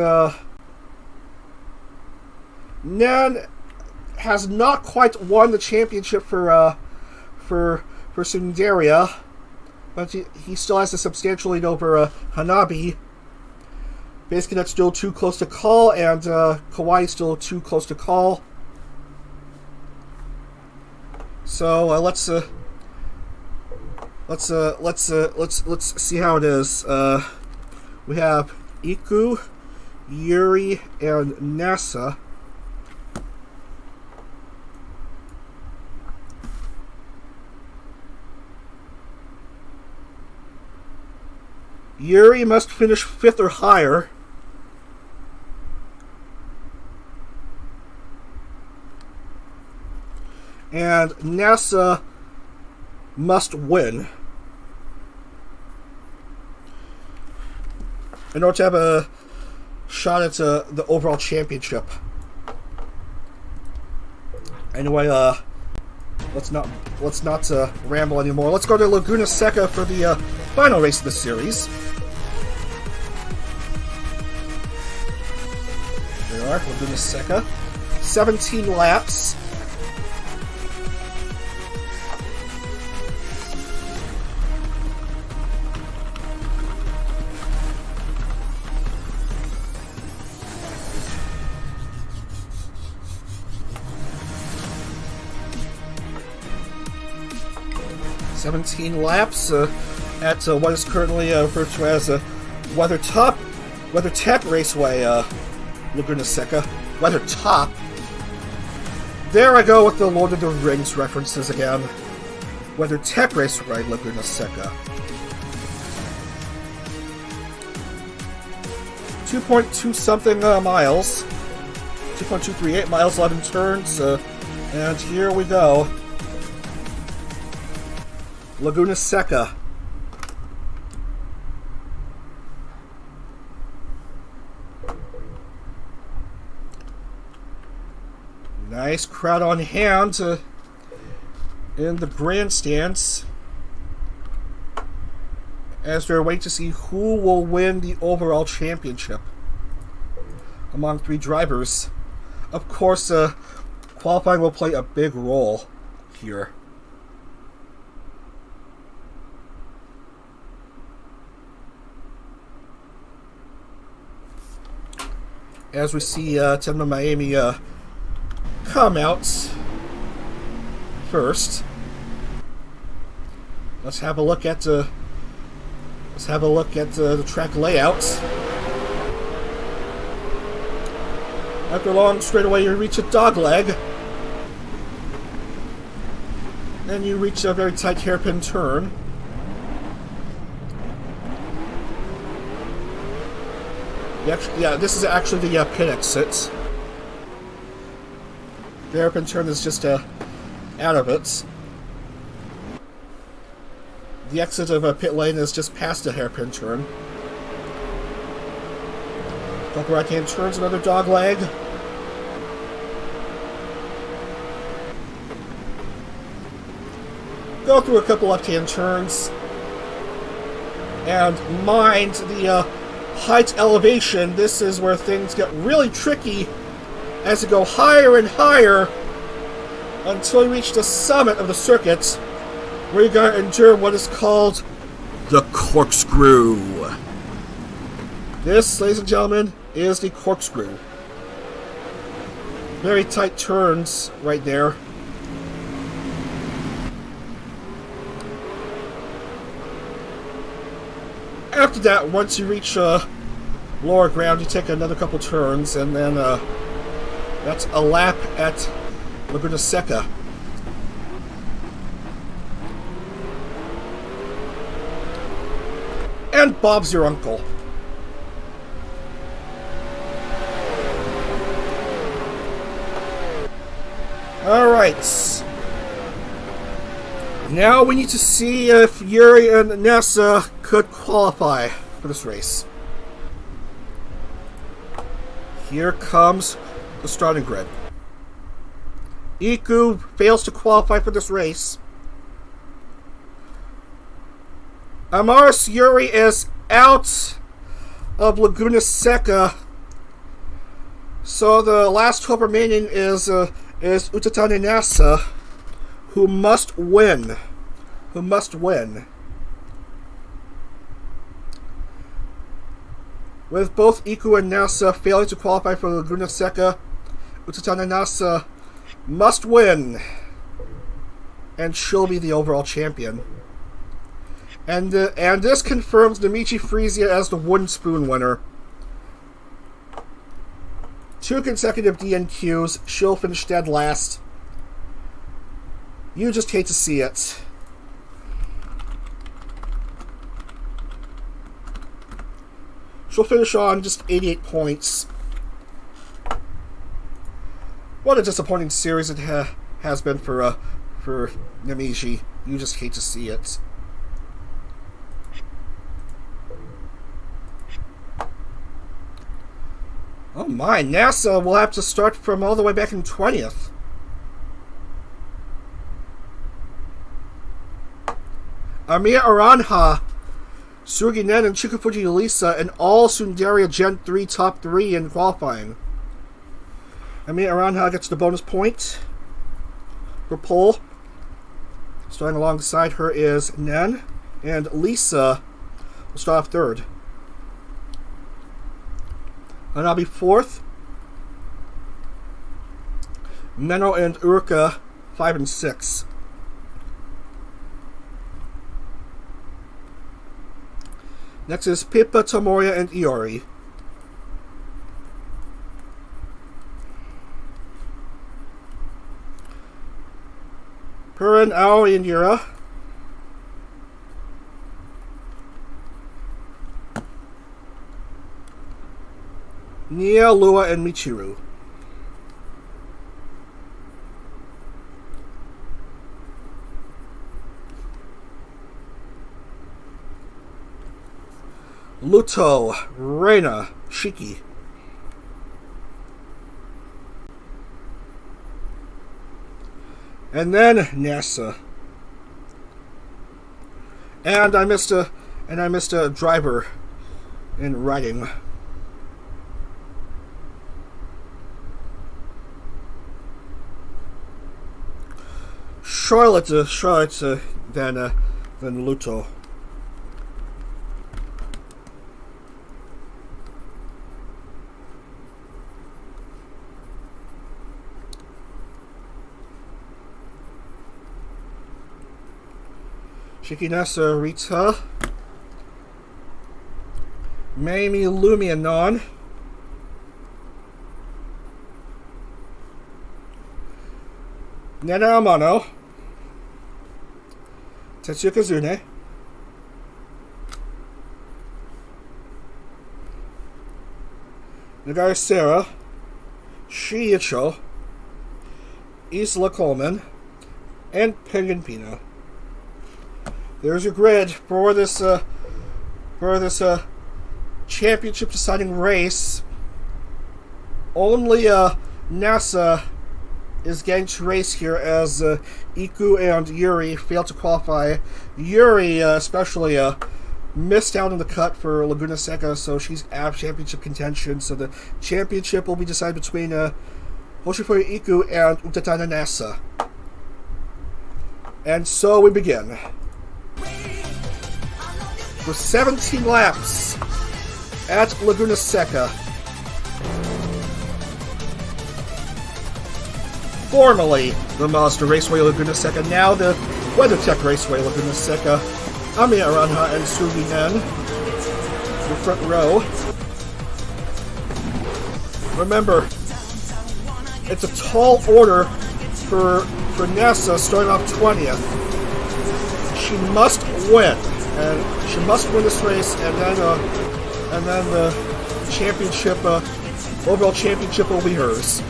Nan has not quite won the championship for Tsunderia, but he still has a substantial lead over Hanabi. Basically, that's still too close to call, and Kawaii still too close to call. So let's see how it is. We have Iku, Yuri, and Nasa. Yuri must finish 5th or higher. And NASA must win in order to have a shot at the overall championship. Anyway, let's not ramble anymore. Let's go to Laguna Seca for the final race of the series. There we are, Laguna Seca. 17 laps. At what is currently referred to as Weather Tech Raceway, Laguna Seca. Weather Top. There I go with the Lord of the Rings references again. Weather Tech Raceway, Laguna Seca. 2.2 something miles. 2.238 miles, 11 turns, and here we go. Laguna Seca. Nice crowd on hand in the grandstands as they're waiting to see who will win the overall championship among 3 drivers. Of course, qualifying will play a big role here. As we see Tim and Miami come out first. Let's have a look at the track layout. After a long straightaway, you reach a dogleg. Then you reach a very tight hairpin turn. Yeah, this is actually the pit exit. The hairpin turn is just out of it. The exit of a pit lane is just past the hairpin turn. Couple right-hand turns, another dog leg. Go through a couple left-hand turns. And mind the height elevation. This is where things get really tricky as you go higher and higher until you reach the summit of the circuit, where you're going to endure what is called the corkscrew. This, ladies and gentlemen, is the corkscrew. Very tight turns right there. After that, once you reach lower ground, you take another couple turns, and then that's a lap at Laguna Seca. And Bob's your uncle. Alright. Now we need to see if Yuri and Nessa could qualify for this race. Here comes the starting grid. Iku fails to qualify for this race. Amaris Yuri is out of Laguna Seca. So the last 12 remaining is Utatani Nasa, who must win. With both Iku and Nasa failing to qualify for Laguna Seca, Utatani Nasa must win, and she'll be the overall champion. And this confirms Namichi Frisia as the wooden spoon winner. 2 consecutive DNQs. She'll finish dead last. You just hate to see it. She'll finish on just 88 points. What a disappointing series it has been for Namichi. You just hate to see it. Oh my, NASA will have to start from all the way back in 20th. Amiya Aranha, Surugi Nen, and Chikufuji Lisa, and all Tsunderia Gen 3 top 3 in qualifying. Amiya Aranha gets the bonus point for pole. Starting alongside her is Nen, and Lisa will start off third. And I'll be fourth. Menno and Uruka 5 and 6. Next is Pippa, Tomoya, and Iori. Purin, Aoi, and Yura. Nia, Lua, and Michiru. Luto, Reina, Shiki. And then NASA. And I missed a driver in riding. Charlotte, then Luto. Shikinasa, Rita, Mamie, Lumi, and Non. Nena Amano, Tetsuya Kazune, Nagari Sarah, Shiicho, Isla Coleman, and Penguin Pina. There's your grid for this championship deciding race. Only NASA is getting to race here as Iku and Yuri failed to qualify. Yuri especially missed out on the cut for Laguna Seca, so she's out of championship contention. So the championship will be decided between Hoshifuri Iku and Utatana NASA. And so we begin. For 17 laps at Laguna Seca. Formerly the Mazda Raceway Laguna Seca, now the WeatherTech Raceway Laguna Seca. Amiya Aranha and Sugi Nen, the front row. Remember, it's a tall order for NASA starting off 20th. She must win. And she must win this race, and then the championship, overall championship, will be hers.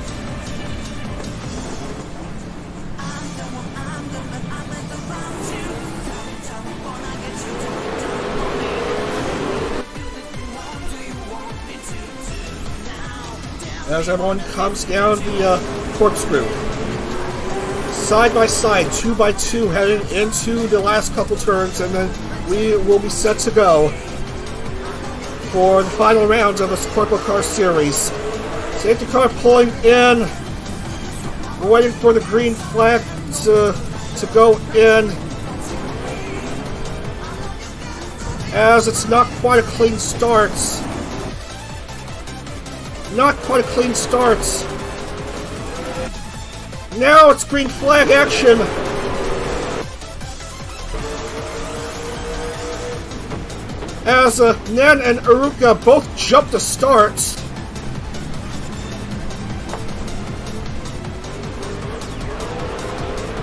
As everyone comes down the corkscrew, side by side, 2 by 2, heading into the last couple turns, and then we will be set to go for the final round of this CorpoCar Series. Safety car pulling in. We're waiting for the green flag to go in, as it's not quite a clean start. Not quite a clean start. Now it's green flag action. As Nen and Uruka both jump to start.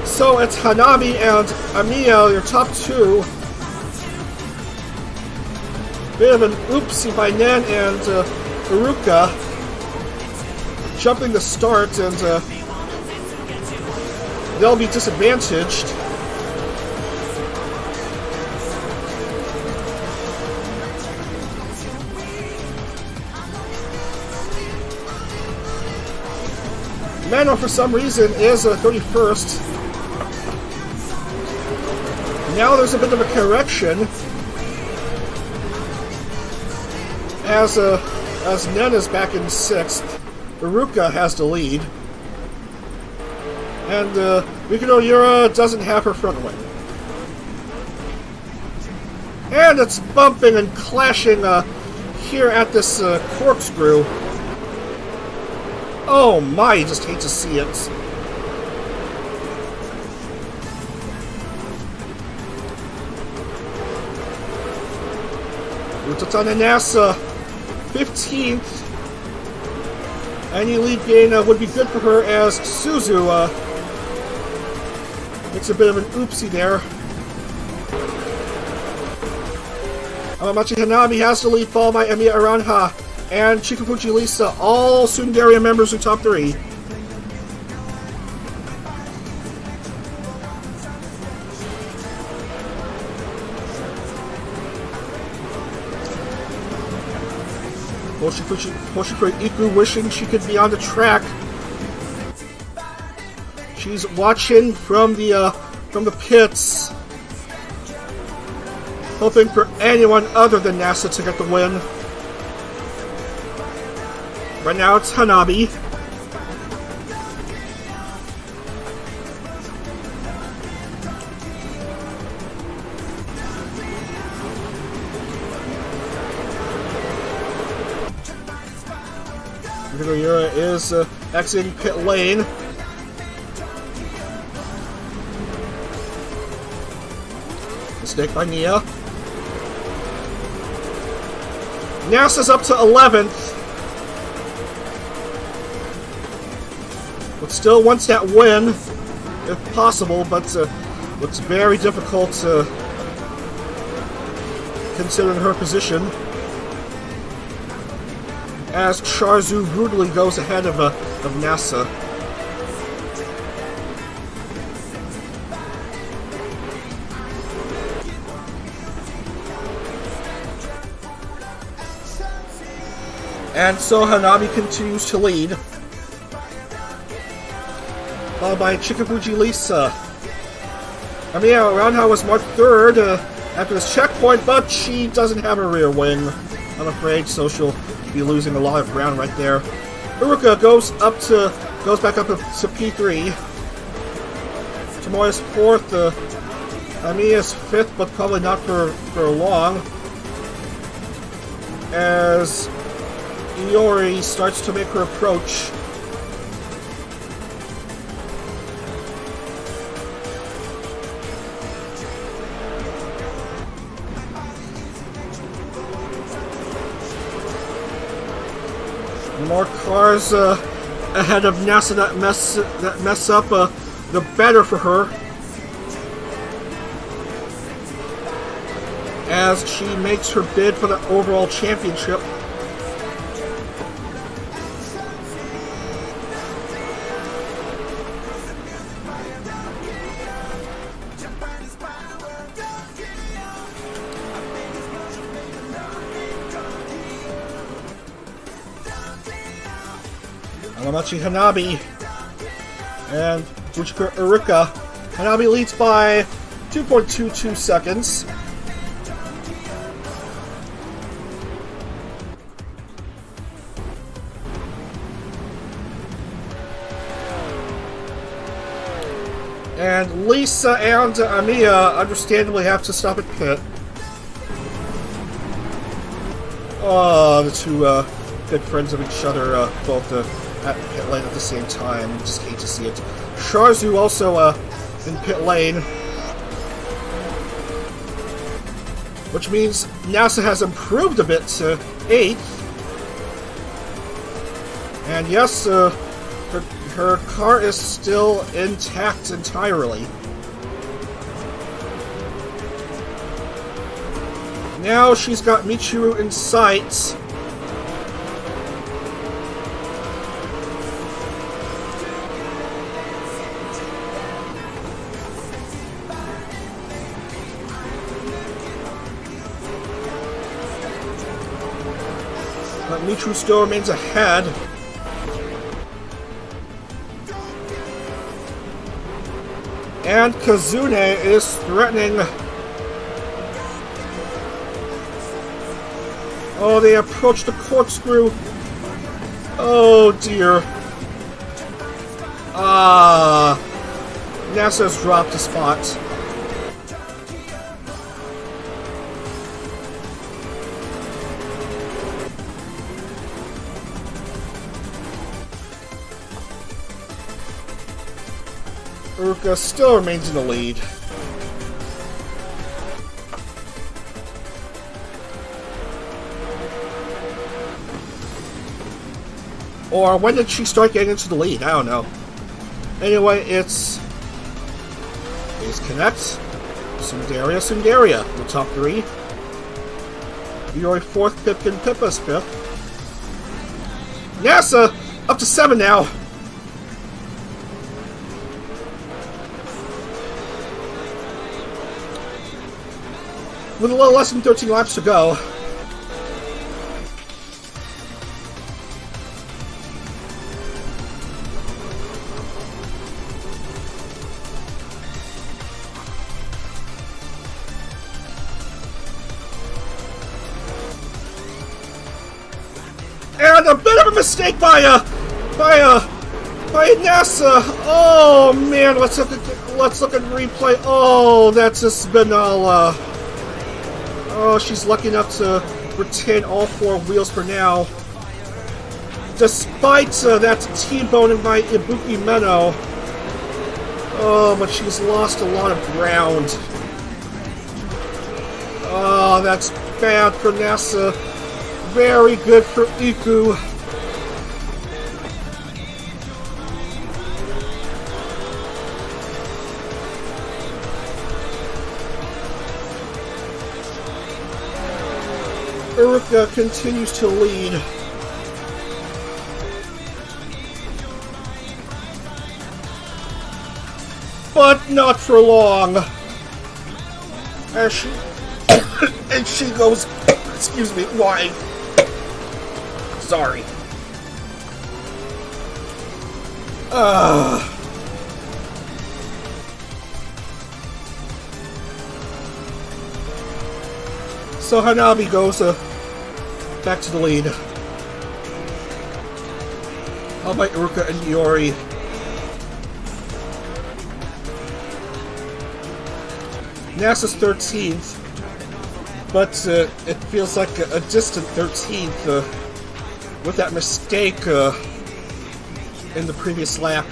So it's Hanami and Amiya, your top two. Bit of an oopsie by Nen and Uruka. Jumping the start, and they'll be disadvantaged. Mano, for some reason, is 31st. Now there's a bit of a correction. As Nen is back in 6th, Iruka has the lead. And Mikinoura doesn't have her front wing. And it's bumping and clashing here at this corkscrew. Oh my, you just hate to see it. Utatana NASA, 15th. Any lead gain would be good for her as Suzu makes a bit of an oopsie there. Amachi Hanabi has the lead, followed by Emiya Aranha and Chikafuji Lisa, all Tsunderia members in top 3. Hoshikuri Iku wishing she could be on the track. She's watching from the pits, hoping for anyone other than NASA to get the win. Right now it's Hanabi. Mikinoura is exiting pit lane. Mistake by Nia. NASA's up to 11th. But still wants that win, if possible, but it's very difficult considering her position. As Charzu brutally goes ahead of NASA. And so Hanabi continues to lead. Followed by Chikafuji Lisa. Emiya Aranha was marked 3rd after this checkpoint, but she doesn't have a rear wing, I'm afraid, so she'll be losing a lot of ground right there. Iruka goes back up to P3. Tomoya's 4th. Emiya's 5th, but probably not for long. As Iori starts to make her approach. More cars ahead of NASA that mess up, the better for her. As she makes her bid for the overall championship. Amachi Hanabi and Fujika Iruka. Hanabi leads by 2.22 seconds. And Lisa and Emiya understandably have to stop at pit. Oh, the two good friends of each other, both at pit lane at the same time. Just hate to see it. Charzu also in pit lane. Which means NASA has improved a bit to 8th. And yes, her car is still intact entirely. Now she's got Michiru in sight. But Michiru still remains ahead. And Kazune is threatening. Oh, they approach the corkscrew. Oh dear. NASA's dropped a spot. Uruka still remains in the lead. Or when did she start getting into the lead? I don't know. Anyway, it's Connect, Tsunderia, the top three. Yuri fourth, Pipkin, Pippa's fifth. NASA up to 7 now. With a little less than 13 laps to go. And a bit of a mistake by NASA. Oh man, let's look at replay. Oh, that's a Spinola. Oh, she's lucky enough to retain all 4 wheels for now. Despite that T-boning by Ibuki Meno. Oh, but she's lost a lot of ground. Oh, that's bad for NASA. Very good for Iku. Uruka continues to lead. But not for long. As she and she goes, excuse me, wide. Sorry. So Hanabi goes back to the lead. How about Uruka and Iori? NASA's 13th, but it feels like a distant 13th with that mistake in the previous lap.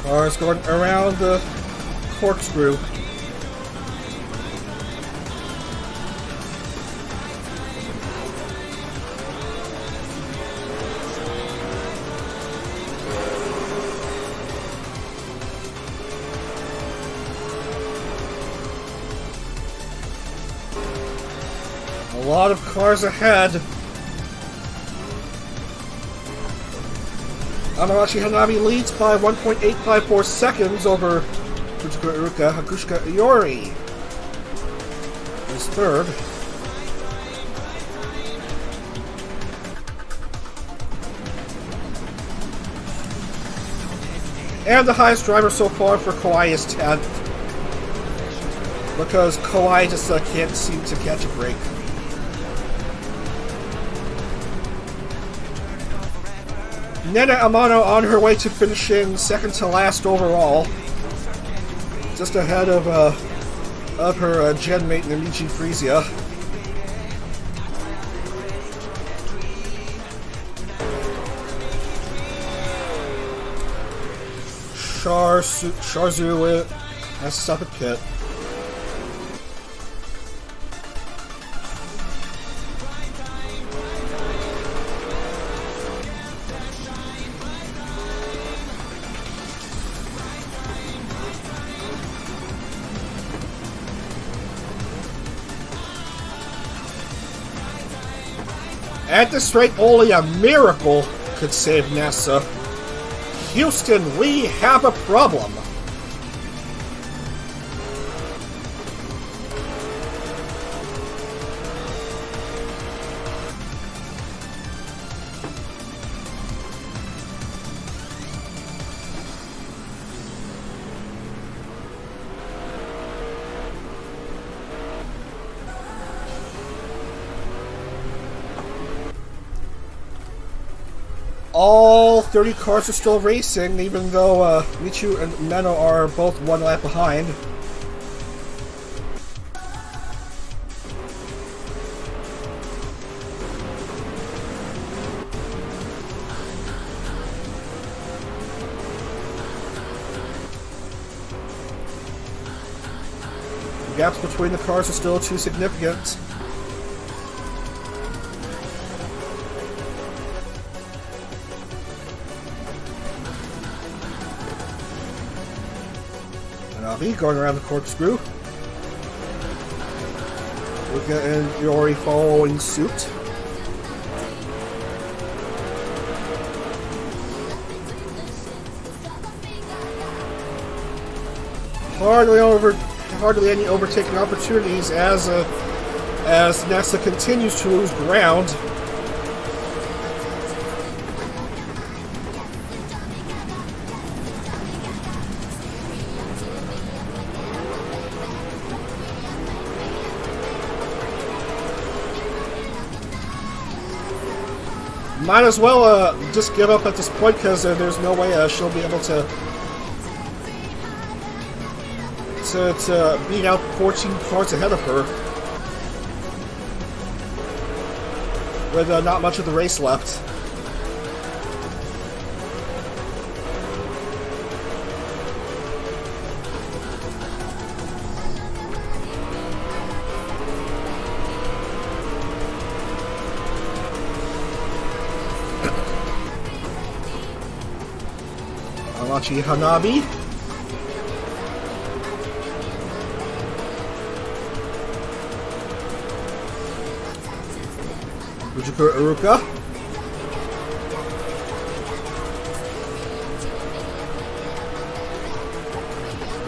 Cars going around the corkscrew. A lot of cars ahead. Amarashi Hanabi leads by 1.854 seconds over Fujiko Uruka. Hakushika Iori is third. And the highest driver so far for Kawaii is 10th. Because Kawaii just can't seem to catch a break. Nena Amano on her way to finishing second to last overall. Just ahead of her gen mate Namichi Frisia. Sharzu has to stop at pit. At this rate, only a miracle could save NASA. Houston, we have a problem. All 30 cars are still racing, even though Michu and Meno are both one lap behind. The gaps between the cars are still too significant. Going around the corkscrew. Luca and Yori following suit. Hardly any overtaking opportunities as NASA continues to lose ground. Might as well just give up at this point, because there's no way she'll be able to beat out 14 cars ahead of her with not much of the race left. Amachi Hanabi. Fujikura Iruka.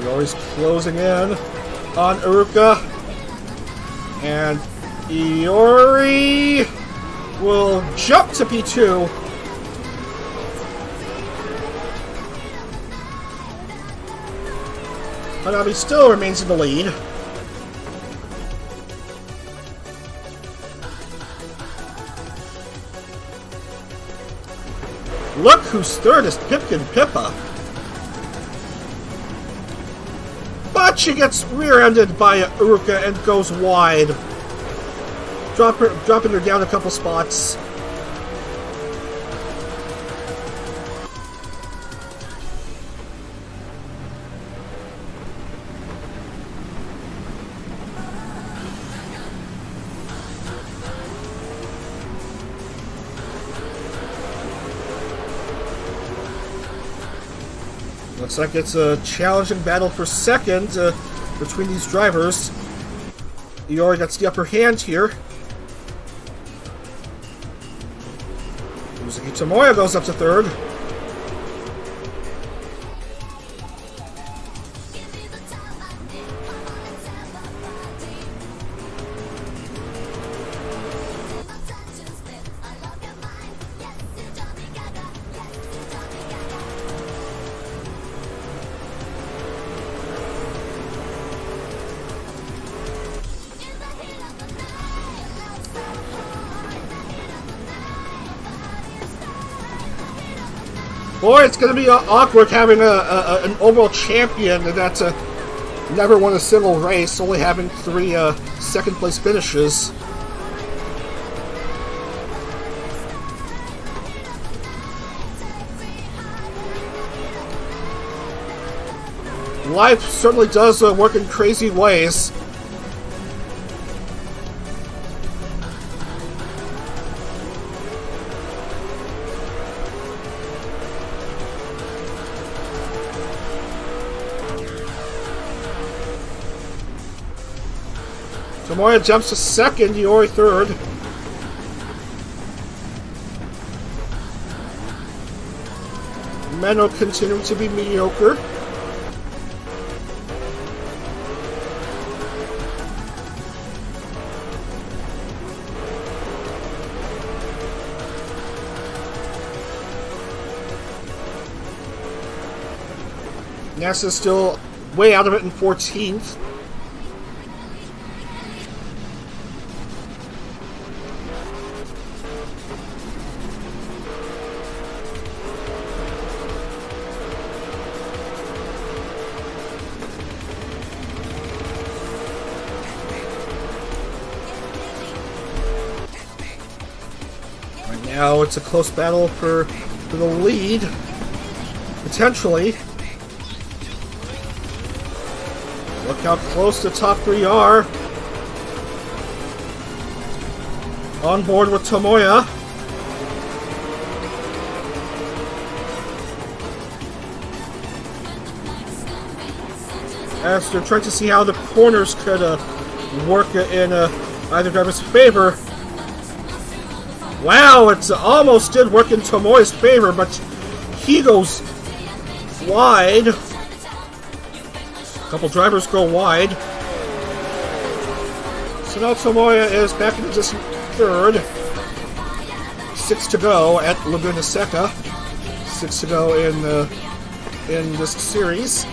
Iori's closing in on Iruka. And Iori will jump to P2. Hanabi still remains in the lead. Look who's third is Pipkin Pippa. But she gets rear-ended by Iruka and goes wide, dropping her down a couple spots. Looks like it's a challenging battle for second between these drivers. Iori gets the upper hand here. Yuzuki Tomoya goes up to third. Boy, it's going to be awkward having an overall champion that's never won a single race, only having 3 second-place finishes. Life certainly does work in crazy ways. Tomoya jumps to second, Iori third. Menno continuing to be mediocre. NASA's still way out of it in 14th. Right now it's a close battle for the lead, potentially. Look how close the top three are. On board with Tomoya. As they're trying to see how the corners could work in either driver's favor. Wow, it almost did work in Tomoya's favor, but he goes wide. A couple drivers go wide. So now Tomoya is back into distant third. 6 to go at Laguna Seca. 6 to go in this series.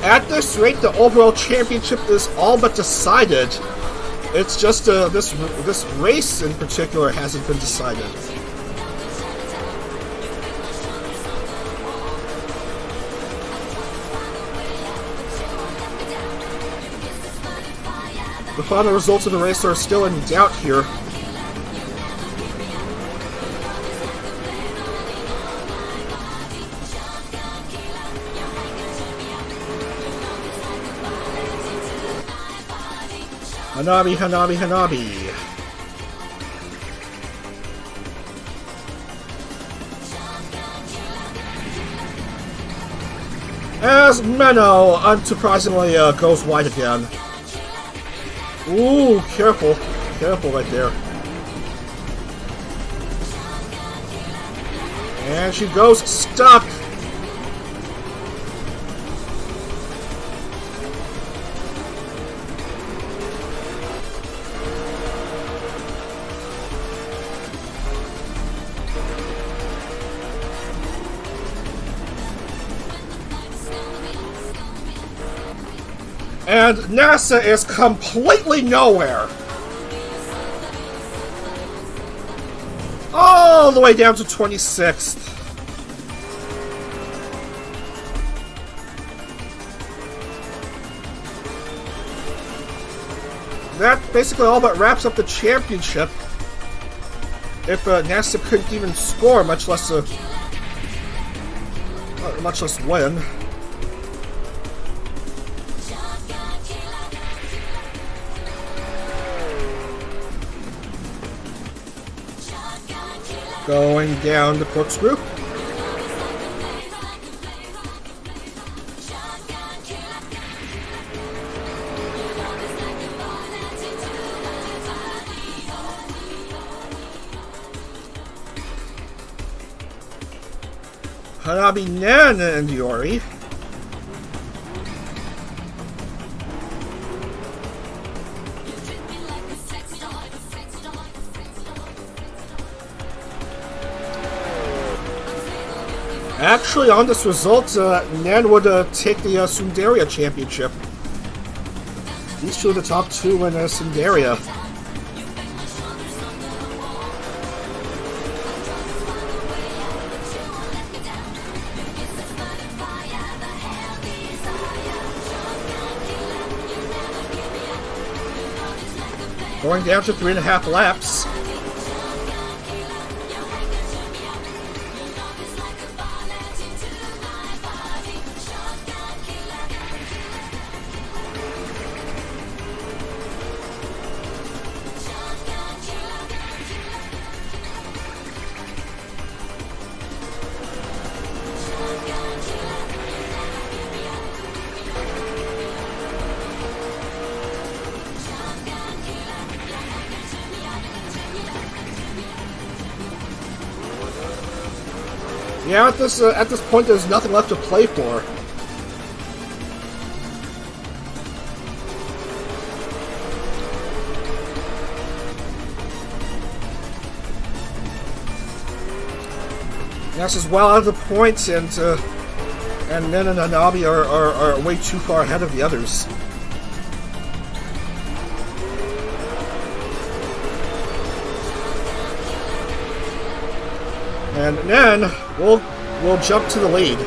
At this rate, the overall championship is all but decided. It's just this race in particular hasn't been decided. The final results of the race are still in doubt here. Hanabi, Hanabi, Hanabi. As Menno, unsurprisingly, goes wide again. Ooh, careful. Careful right there. And she goes stuck. And NASA is completely nowhere. All the way down to 26th. That basically all but wraps up the championship. If NASA couldn't even score, much less win. Going down the corkscrew. Hanabi, Nana, and Yori. Actually, on this result, Nan would take the Tsunderia championship. These two are the top two in Tsunderia. Going down to 3.5 laps. Yeah, at this point, there's nothing left to play for. Nash is well out of the points, and Nen and Hanabi are way too far ahead of the others. And Nen will jump to the lead.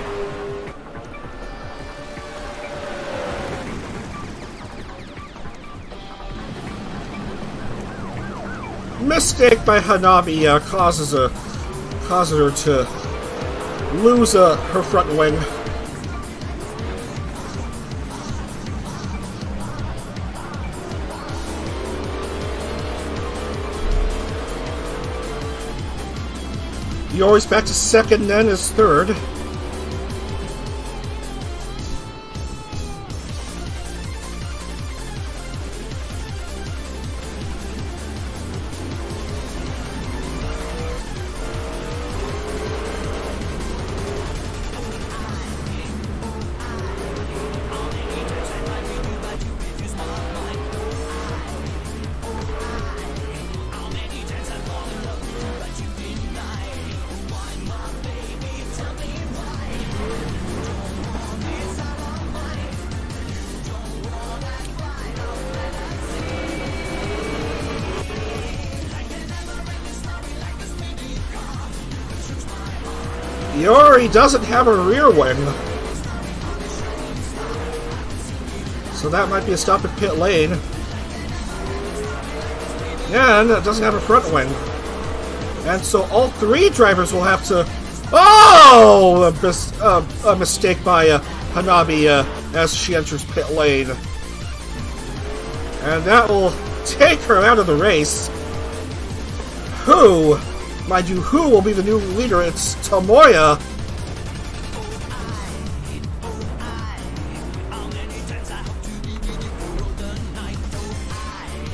Mistake by Hanabi causes her to lose her front wing. Yori's back to second, Nen is third. Yori doesn't have a rear wing, so that might be a stop at pit lane. And it doesn't have a front wing, and so all three drivers will have to. Oh, a mistake by Hanabi as she enters pit lane, and that will take her out of the race. Mind you, who will be the new leader? It's Tomoya.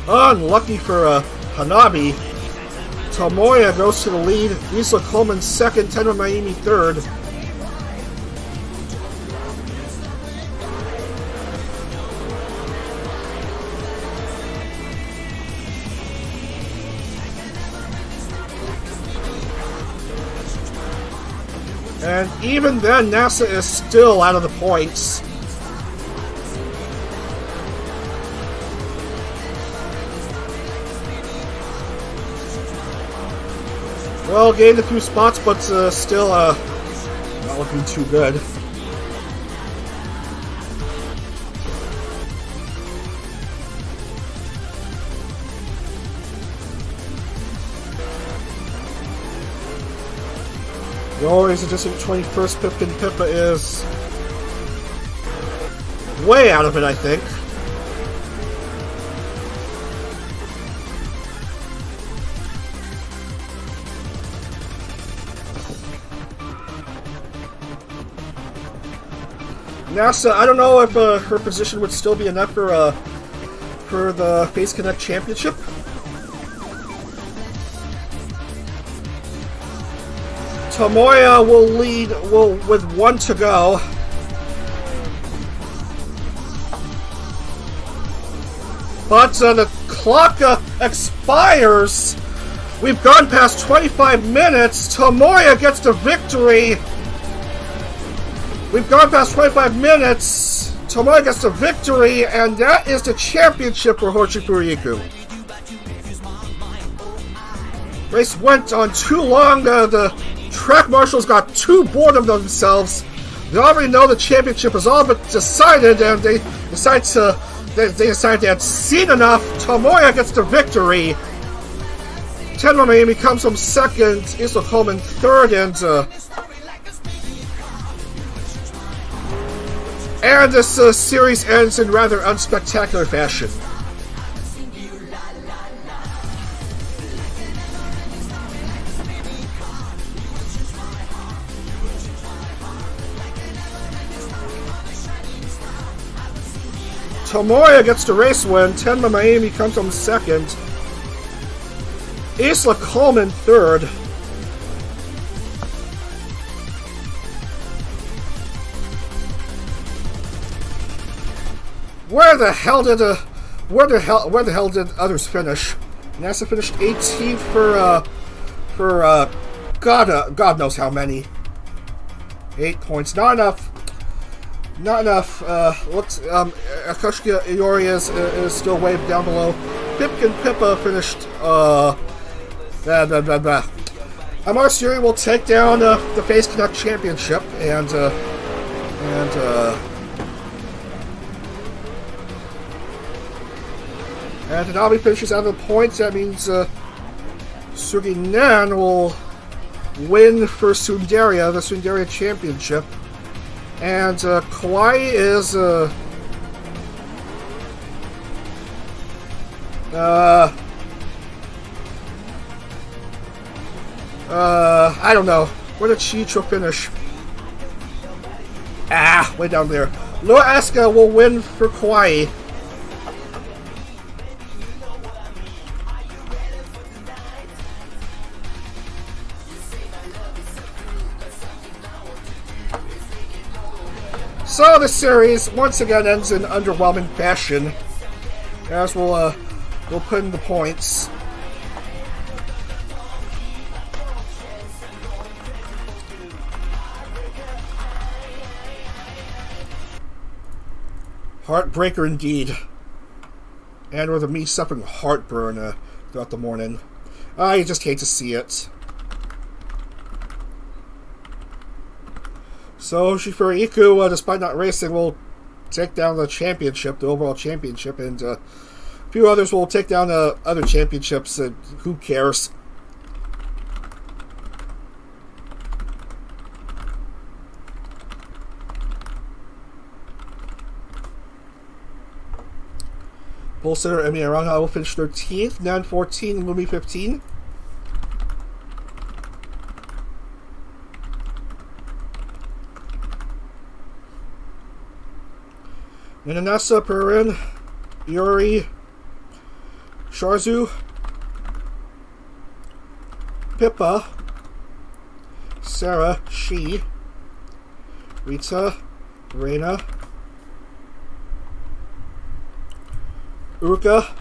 Unlucky for Hanabi. Tomoya goes to the lead. Isla Coleman second. Tenma Miami third. And even then, NASA is still out of the points. Well, gained a few spots, but still not looking too good. Yori's adjusting 21st. Pipkin Pippa is way out of it, I think. NASA, I don't know if her position would still be enough for the Face Connect Championship. Tomoya will lead with 1 to go. But the clock expires. We've gone past 25 minutes. Tomoya gets the victory. We've gone past 25 minutes. Tomoya gets the victory, and that is the championship for Hoshi Furiku. Race went on too long. The track marshals got too bored of themselves. They already know the championship is all but decided, and they decide that's seen enough. Tomoya gets the victory. Tenma Miami comes from second. Isla Coleman third, and this series ends in rather unspectacular fashion. Tomoya gets the race win. Tenma Miami comes on second. Isla Coleman third. Where the hell did others finish? NASA finished 18th for God knows how many. 8 points, not enough. Not enough. Akoshka Iori is still way down below. Pipkin Pippa finished. Amar Suri will take down the Face Connect Championship and Hanabi finishes out of the points. That means Suginen will win for Tsunderia, the Tsunderia Championship. And Kawaii is I don't know. Where did Chicho finish? Way down there. Loa Asuka will win for Kawaii. So the series once again ends in underwhelming fashion, as we'll put in the points. Heartbreaker indeed, and with me suffering heartburn throughout the morning. I just hate to see it. So Shifuri Iku, despite not racing, will take down the championship, the overall championship, and a few others will take down other championships. Who cares? Pole sitter Emi Aranga will finish 13th, Nan 14, Lumi 15. Nanasa, Perin, Yuri, Sharzu, Pippa, Sarah, She, Rita, Reina, Uruka,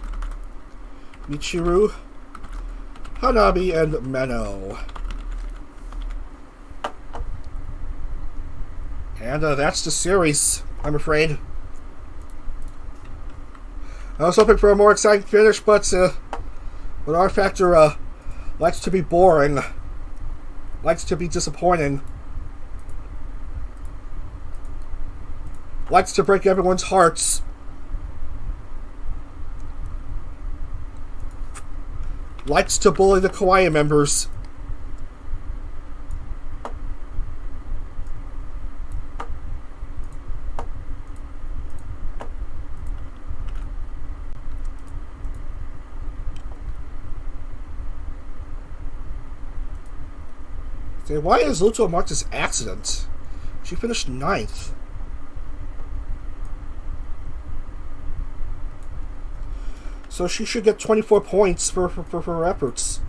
Michiru, Hanabi, and Meno. And that's the series, I'm afraid. I was hoping for a more exciting finish, but R Factor likes to be boring, likes to be disappointing, likes to break everyone's hearts, likes to bully the Kawaii members. Why is Luto marked as accident? She finished 9th. So she should get 24 points for her efforts.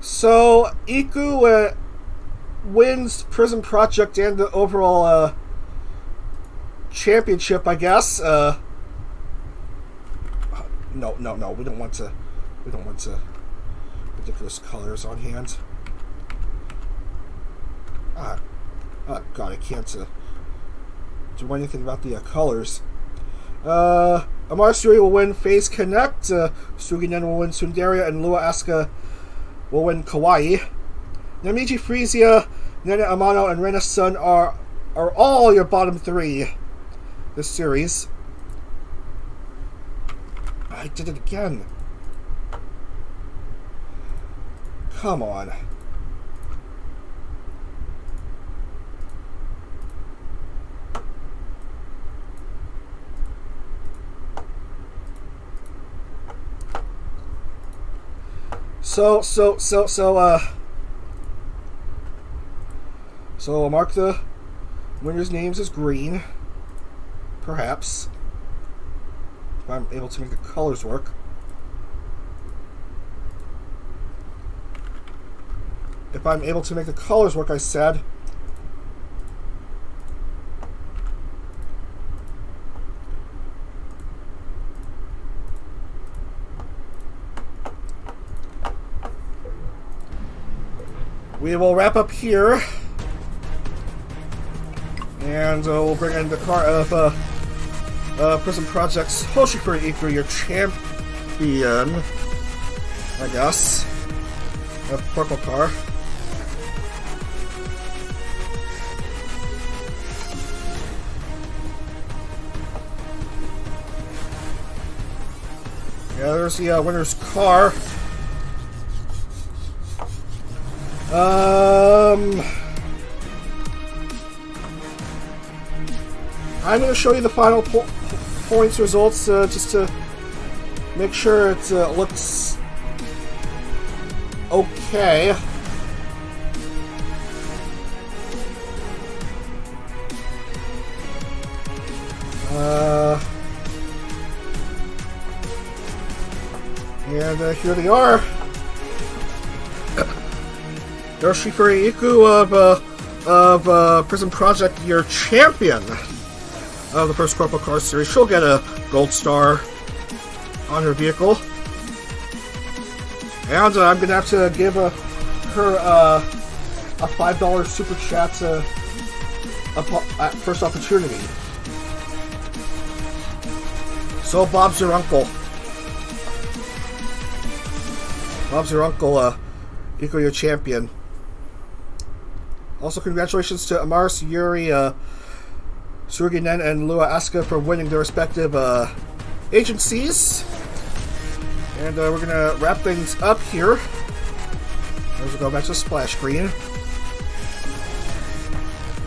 So, Iku wins PRISM Project and the overall championship, I guess. No, we don't want ridiculous colors on hand. God, I can't do anything about the colors. Amar Suri will win Phase Connect, Suginen will win Tsunderia, and Lua Asuka will win Kawaii. Namiji Frisia, Nana Amano, and Rena Sun are all your bottom 3 this series. I did it again. Come on. So I'll mark the winners' names as green. Perhaps. If I'm able to make the colors work. If I'm able to make the colors work, I said. We will wrap up here. And we'll bring in the car of PRISM Project's Hoshifuri Iku, your champion, I guess, of CorpoCar. Yeah, there's the winner's car. I'm going to show you the final points results just to make sure it looks okay. And here they are. Hoshifuri Iku of PRISM Project, your champion of the first CorpoCar Series. She'll get a gold star on her vehicle. And I'm going to have to give her a $5 super chat at first opportunity. So Bob's your uncle. Bob's your uncle, Iku, your champion. Also, congratulations to Amaris, Yuri, Suruginen, and Lua Asuka for winning their respective agencies. And we're going to wrap things up here. As we go back to the splash screen.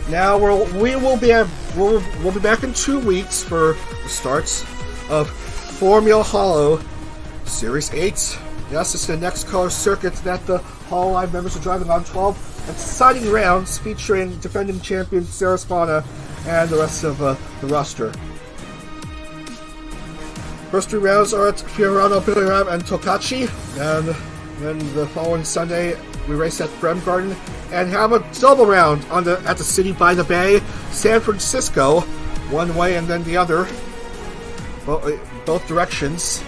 Now we'll be back in 2 weeks for the starts of Formula Hollow Series 8. Yes, it's the next color circuit that the Hollow Live members are driving on. 12 exciting rounds featuring defending champion Sarah Spana and the rest of the roster. First 3 rounds are at Fiorano, Billiram, and Tokachi, and then the following Sunday we race at Bremgarten and have a double round at the City by the Bay, San Francisco, one way and then the other, both directions.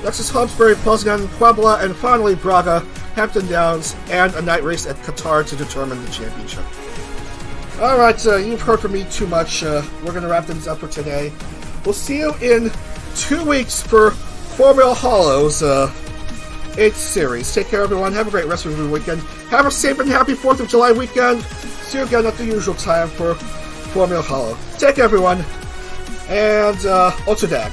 Next is Hobsbury, Poznan, Puebla, and finally Braga, Hampton Downs, and a night race at Qatar to determine the championship. Alright, you've heard from me too much. We're going to wrap things up for today. We'll see you in 2 weeks for Formula Hollow's 8th series. Take care, everyone. Have a great rest of your weekend. Have a safe and happy 4th of July weekend. See you again at the usual time for Formula Hollow. Take care, everyone. And, Dag.